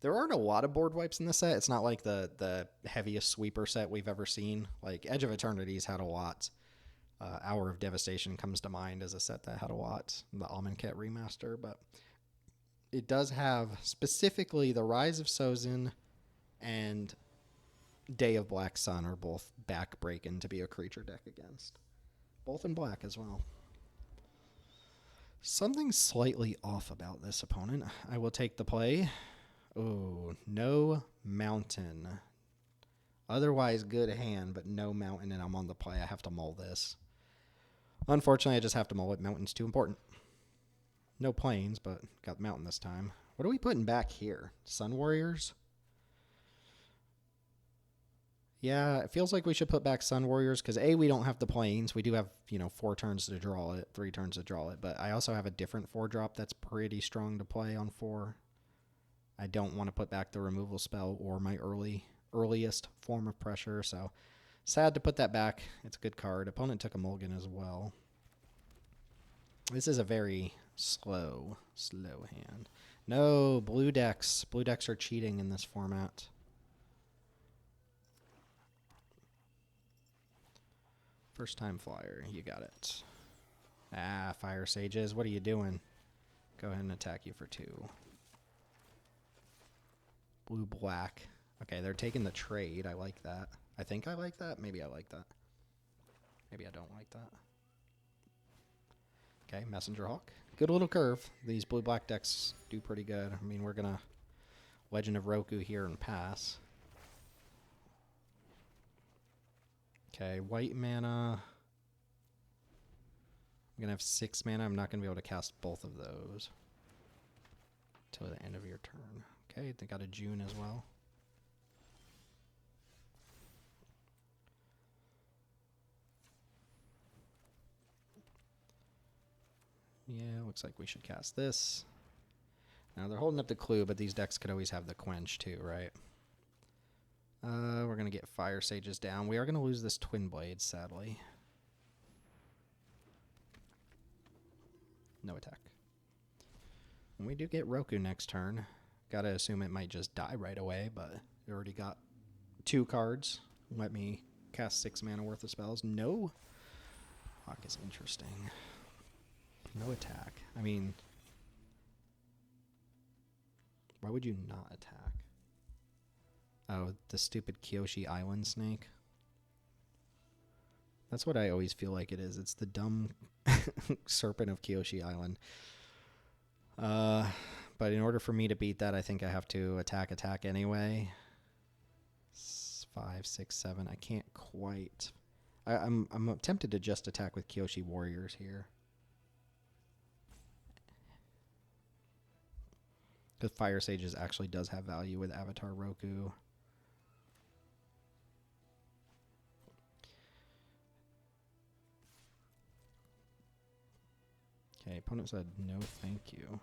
There aren't a lot of board wipes in this set. It's not like the heaviest sweeper set we've ever seen. Like, Edge of Eternity's had a lot. Hour of Devastation comes to mind as a set that had a lot. The Amonkhet remaster, but it does have specifically the Rise of Sozin and Day of Black Sun are both backbreaking to be a creature deck against. Both in black as well. Something slightly off about this opponent. I will take the play. Oh, no mountain. Otherwise good hand, but no mountain, and I'm on the play. I have to mull this. Unfortunately, I just have to mull it. Mountain's too important. No plains, but got the mountain this time. What are we putting back here? Sun Warriors? Yeah, it feels like we should put back Sun Warriors because A, we don't have the plains. We do have, 4 turns to draw it, 3 turns to draw it, but I also have a different 4-drop that's pretty strong to play on 4. I don't want to put back the removal spell or my earliest form of pressure, so sad to put that back. It's a good card. Opponent took a mulligan as well. This is a very slow hand. No, blue decks. Blue decks are cheating in this format. First time flyer, you got it. Ah, Fire Sages, what are you doing? Go ahead and attack you for 2. Blue, black. Okay, they're taking the trade. I like that. I think I like that. Maybe I like that. Maybe I don't like that. Okay, Messenger Hawk. Good little curve. These blue-black decks do pretty good. I mean, we're going to Legend of Roku here and pass. Okay, white mana. I'm going to have 6 mana. I'm not going to be able to cast both of those till the end of your turn. Okay, they got a June as well. Yeah, looks like we should cast this. Now, they're holding up the Clue, but these decks could always have the Quench too, right? We're going to get Fire Sages down. We are going to lose this Twin Blade, sadly. No attack. And we do get Roku next turn. Gotta assume it might just die right away, but it already got 2 cards. Let me cast 6 mana worth of spells. No. Hawk is interesting. No attack. I mean, why would you not attack? Oh, the stupid Kyoshi Island snake. That's what I always feel like it is. It's the dumb serpent of Kyoshi Island. But in order for me to beat that, I think I have to attack anyway. 5, 6, 7. I can't quite. I'm tempted to just attack with Kyoshi Warriors here. Because Fire Sages actually does have value with Avatar Roku. Okay, opponent said no thank you.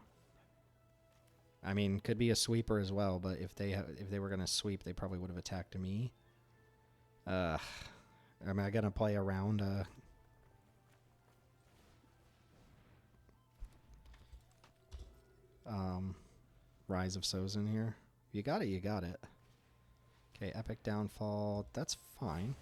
I mean, could be a sweeper as well, but if they were going to sweep, they probably would have attacked me. Am I going to play around Rise of Sozin here? You got it, you got it. Okay, Epic Downfall, that's fine.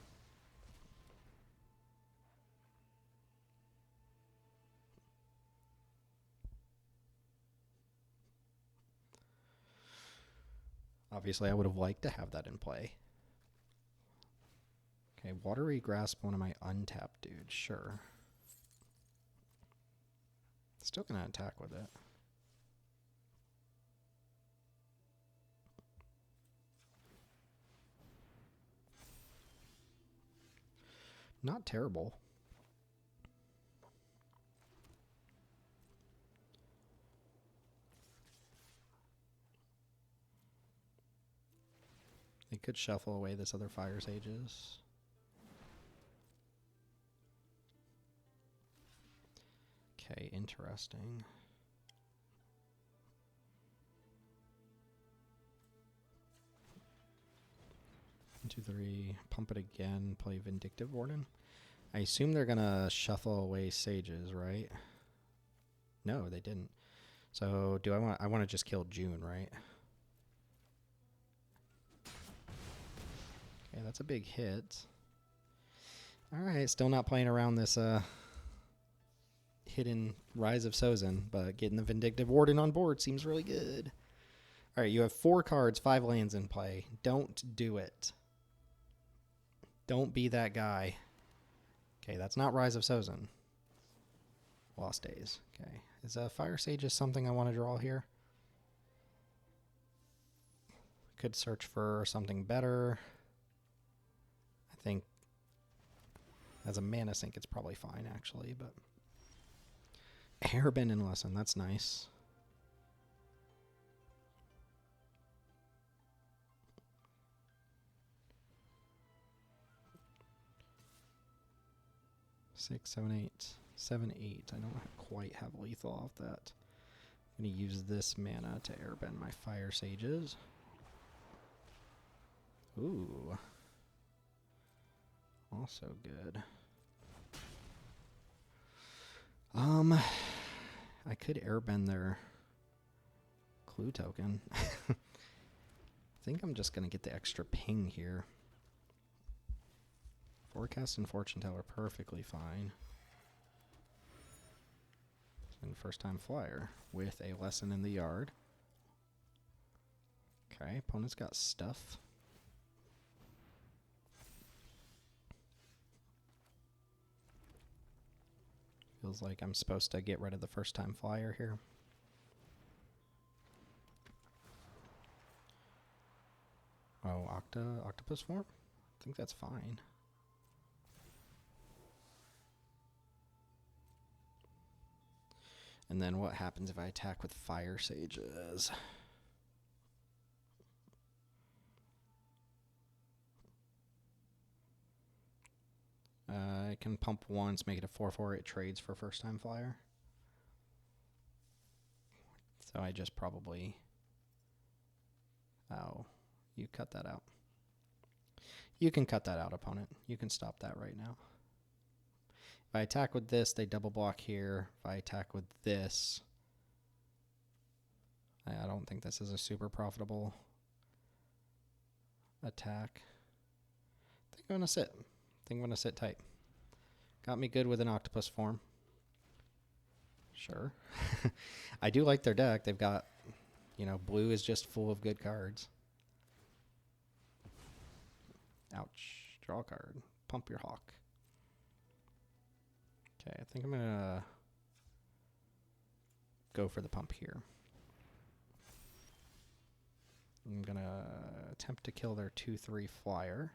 Obviously, I would have liked to have that in play. Okay, Watery Grasp, one of my untapped dudes, sure. Still gonna attack with it. Not terrible. They could shuffle away this other Fire Sages. Okay, interesting. 1, 2, 3. Pump it again. Play Vindictive Warden. I assume they're gonna shuffle away Sages, right? No, they didn't. So do I want to just kill June, right? Okay, that's a big hit. Alright, still not playing around this hidden Rise of Sozin, but getting the Vindictive Warden on board seems really good. Alright, you have 4 cards, 5 lands in play. Don't do it. Don't be that guy. Okay, that's not Rise of Sozin. Lost Days. Okay. Is Fire Sage something I want to draw here? Could search for something better. I think as a mana sink it's probably fine actually, but Airbender Lesson, that's nice. Six, 7, 8. 7, 8. I don't quite have lethal off that. I'm going to use this mana to airbend my Fire Sages. Ooh. Also good. I could airbend their clue token. I think I'm just going to get the extra ping here. Forecast and Fortune Teller perfectly fine. And First Time Flyer with a Lesson in the Yard. Okay, opponent's got stuff. Feels like I'm supposed to get rid of the First Time Flyer here. Oh, octopus form? I think that's fine. And then what happens if I attack with Fire Sages? I can pump once, make it a 4/4. It trades for First Time Flyer. So I just probably... Oh, you cut that out. You can cut that out, opponent. You can stop that right now. If I attack with this, they double block here. If I attack with this, I don't think this is a super profitable attack. I think I'm going to sit. I think I'm going to sit tight. Got me good with an octopus form. Sure. I do like their deck. They've got, you know, blue is just full of good cards. Ouch. Draw a card. Pump your hawk. Okay, I think I'm going to go for the pump here. I'm going to attempt to kill their 2/3 flyer.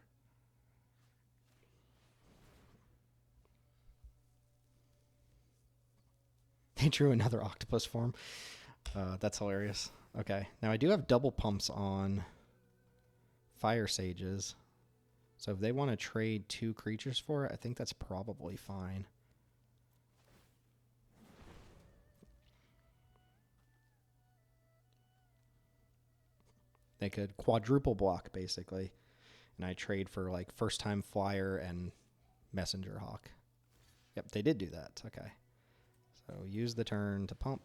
They drew another octopus form. That's hilarious. Okay, now I do have double pumps on Fire Sages. So if they want to trade 2 creatures for it, I think that's probably fine. They could quadruple block, basically. And I trade for, like, First Time Flyer and Messenger Hawk. Yep, they did do that. Okay. So use the turn to pump.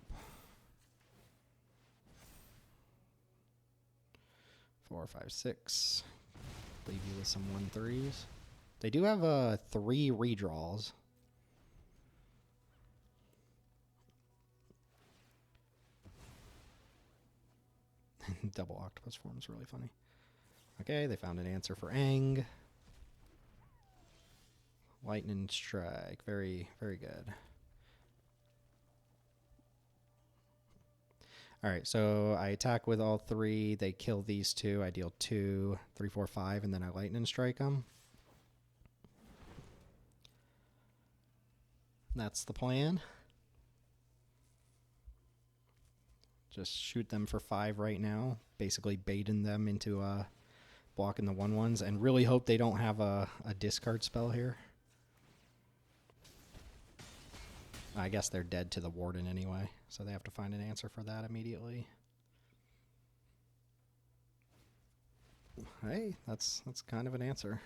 4, 5, 6. Leave you with some 1/3s. They do have 3 redraws. Double octopus form is really funny. Okay, they found an answer for Aang. Lightning Strike. Very, very good. Alright, so I attack with all 3. They kill these 2. I deal 2, 3, 4, 5, and then I lightning strike them. That's the plan. Just shoot them for 5 right now. Basically baiting them into blocking the 1/1s, and really hope they don't have a discard spell here. I guess they're dead to the Warden anyway, so they have to find an answer for that immediately. Hey, that's kind of an answer.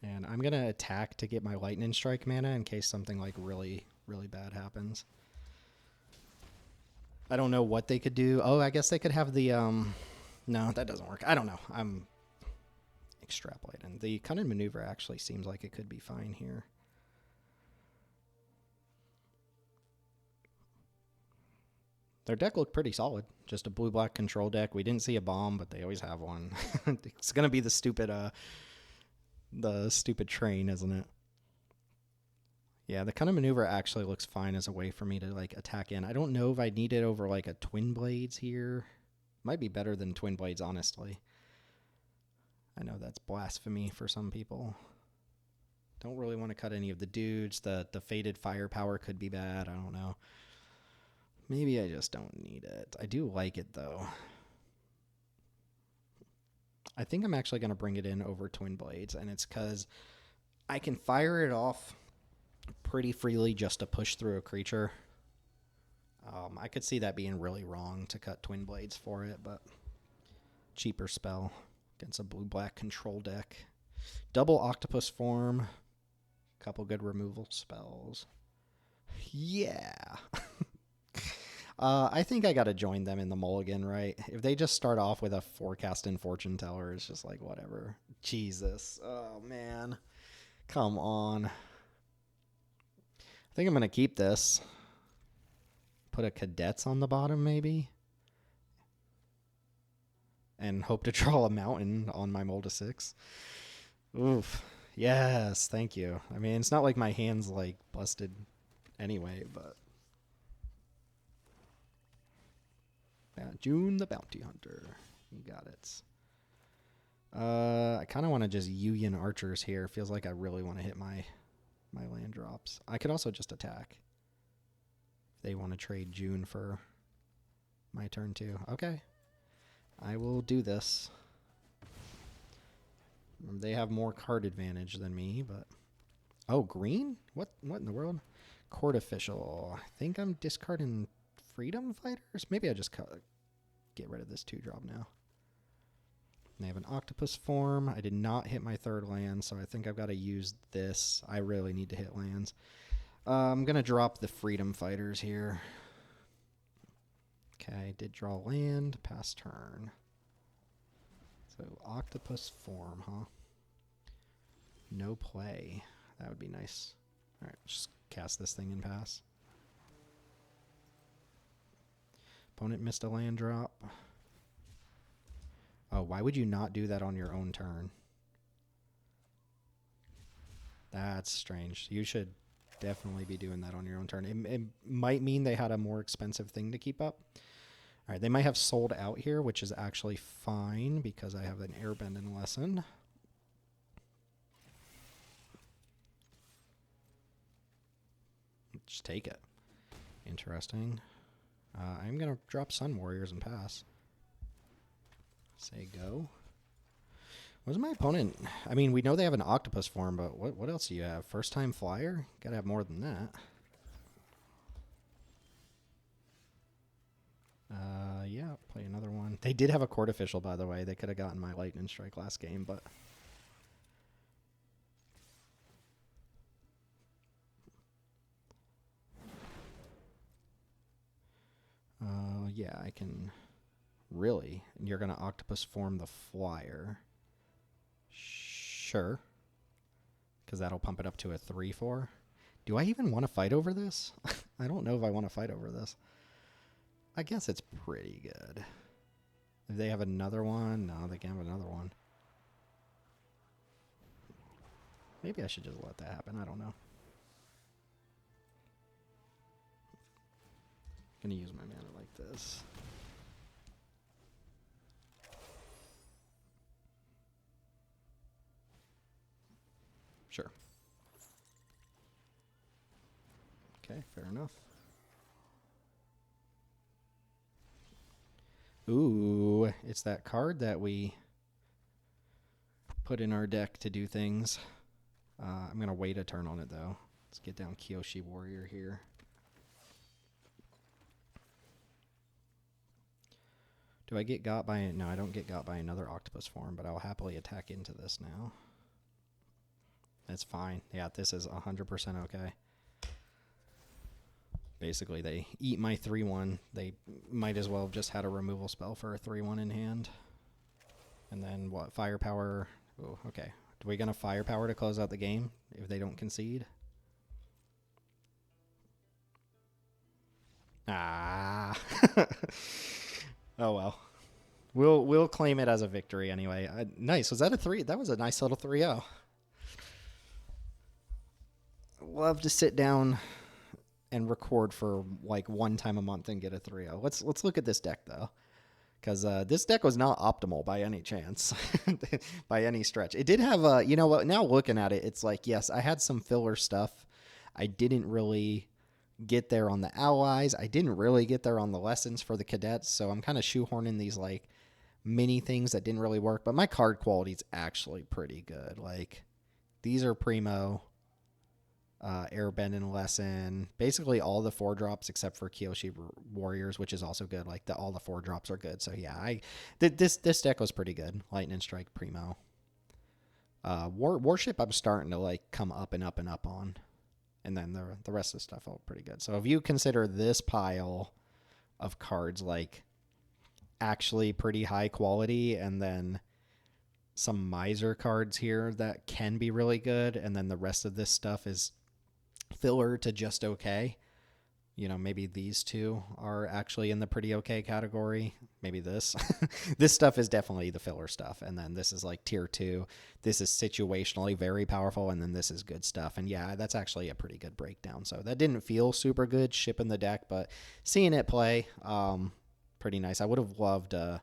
And I'm going to attack to get my Lightning Strike mana in case something like really, really bad happens. I don't know what they could do. Oh, I guess they could have the... No, that doesn't work. I don't know. I'm extrapolating. The Cunning Maneuver actually seems like it could be fine here. Their deck looked pretty solid. Just a blue-black control deck. We didn't see a bomb, but they always have one. It's going to be the stupid train, isn't it? Yeah, the Cunning Maneuver actually looks fine as a way for me to like attack in. I don't know if I need it over like a Twin Blades here. Might be better than Twin Blades, honestly. I know that's blasphemy for some people. Don't really want to cut any of the dudes. The Faded Firepower could be bad. I don't know. Maybe I just don't need it. I do like it, though. I think I'm actually going to bring it in over Twin Blades, and it's because I can fire it off pretty freely just to push through a creature. I could see that being really wrong to cut Twin Blades for it, but cheaper spell against a blue-black control deck. Double Octopus Form. Couple good removal spells. Yeah. I think I got to join them in the mulligan, right? If they just start off with a Forecast and Fortune Teller, it's just like, whatever. Jesus. Oh, man. Come on. I think I'm going to keep this. Put a Cadets on the bottom, maybe. And hope to draw a mountain on my Molda 6. Oof. Yes, thank you. I mean, it's not like my hand's, like, busted anyway, but... Yeah, June the Bounty Hunter. You got it. I kind of want to just Yuyan Archers here. Feels like I really want to hit my land drops. I could also just attack. If they want to trade June for my turn too. Okay. I will do this. They have more card advantage than me, but... Oh, green? What in the world? Court Official. I think I'm discarding Freedom Fighters? Maybe I just get rid of this 2-drop now. They have an Octopus Form. I did not hit my 3rd land, so I think I've got to use this. I really need to hit lands. I'm going to drop the Freedom Fighters here. Okay, did draw land, pass turn. So, Octopus Form, huh? No play. That would be nice. Alright, just cast this thing and pass. Opponent missed a land drop. Oh, why would you not do that on your own turn? That's strange. You should definitely be doing that on your own turn. It might mean they had a more expensive thing to keep up. All right, they might have sold out here, which is actually fine because I have an Airbender lesson. Just take it. Interesting. I'm going to drop Sun Warriors and pass. Say go. What is my opponent? I mean, we know they have an Octopus Form, but what else do you have? First time flyer? Gotta have more than that. Yeah, play another one. They did have a Court Official, by the way. They could have gotten my Lightning Strike last game, but... yeah, I can... Really? You're going to Octopus Form the flyer. Sure. Because that'll pump it up to a 3/4. Do I even want to fight over this? I don't know if I want to fight over this. I guess it's pretty good. If they have another one, no, they can't have another one. Maybe I should just let that happen. I don't know. I'm going to use my mana like this. Sure. Okay, fair enough. Ooh, it's that card that we put in our deck to do things. I'm going to wait a turn on it, though. Let's get down Kyoshi Warrior here. Do I get got by... No, I don't get got by another octopus form, but I'll happily attack into this now. That's fine. Yeah, this is 100% okay. Basically, they eat my 3-1. They might as well have just had a removal spell for a 3-1 in hand. And then what? Firepower. Oh, okay. Are we going to firepower to close out the game if they don't concede? Ah. Oh, well. We'll claim it as a victory anyway. Nice. Was that a 3? That was a nice little 3-0. Love to sit down and record for like one time a month and get a 3-0. Let's look at this deck though, because this deck was not optimal by any chance, by any stretch. It did have you know what? Now looking at it, it's like yes, I had some filler stuff. I didn't really get there on the allies. I didn't really get there on the lessons for the cadets. So I'm kind of shoehorning these like mini things that didn't really work. But my card quality is actually pretty good. Like these are primo. Airbending lesson, basically all the 4-drops except for Kyoshi Warriors, which is also good. Like all the 4-drops are good. So yeah, this deck was pretty good. Lightning Strike primo. Warship I'm starting to like come up and up and up on, and then the rest of the stuff felt pretty good. So if you consider this pile of cards like actually pretty high quality, and then some miser cards here that can be really good, and then the rest of this stuff is filler to just okay. You know, maybe these two are actually in the pretty okay category. Maybe this. This stuff is definitely the filler stuff. And then this is like tier 2. This is situationally very powerful. And then this is good stuff. And yeah, that's actually a pretty good breakdown. So that didn't feel super good shipping the deck, but seeing it play, pretty nice. I would have loved a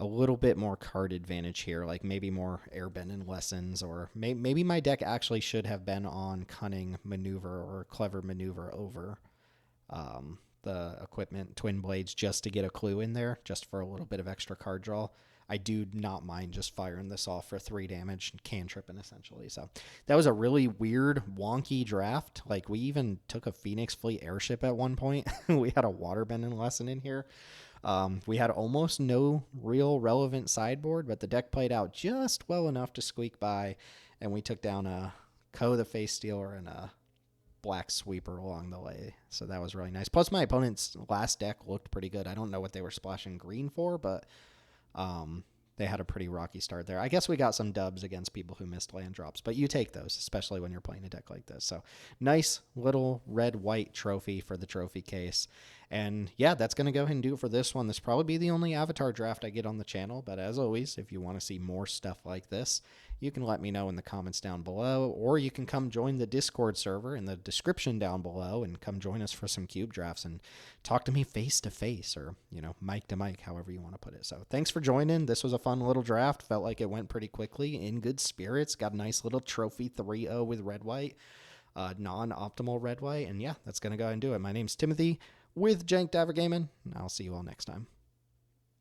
little bit more card advantage here, like maybe more airbending lessons, or maybe my deck actually should have been on cunning maneuver or clever maneuver over the equipment twin blades, just to get a clue in there, just for a little bit of extra card draw. I do not mind just firing this off for 3 damage and cantripping essentially. So that was a really weird, wonky draft. Like we even took a Phoenix Fleet airship at one point. We had a waterbending lesson in here. We had almost no real relevant sideboard, but the deck played out just well enough to squeak by, and we took down a Ko the Face Stealer and a Black Sweeper along the way. So that was really nice. Plus, my opponent's last deck looked pretty good. I don't know what they were splashing green for, but they had a pretty rocky start there. I guess we got some dubs against people who missed land drops, but you take those, especially when you're playing a deck like this. So nice little red-white trophy for the trophy case. And yeah, that's going to go ahead and do it for this one. This will probably be the only Avatar draft I get on the channel, but as always, if you want to see more stuff like this, you can let me know in the comments down below, or you can come join the Discord server in the description down below and come join us for some cube drafts and talk to me face to face, or, you know, mic to mic, however you want to put it. So thanks for joining. This was a fun little draft. Felt like it went pretty quickly, in good spirits. Got a nice little trophy 3-0 with red-white, non-optimal red-white. And yeah, that's going to go ahead and do it. My name's Timothy with JankDiverTim, and I'll see you all next time.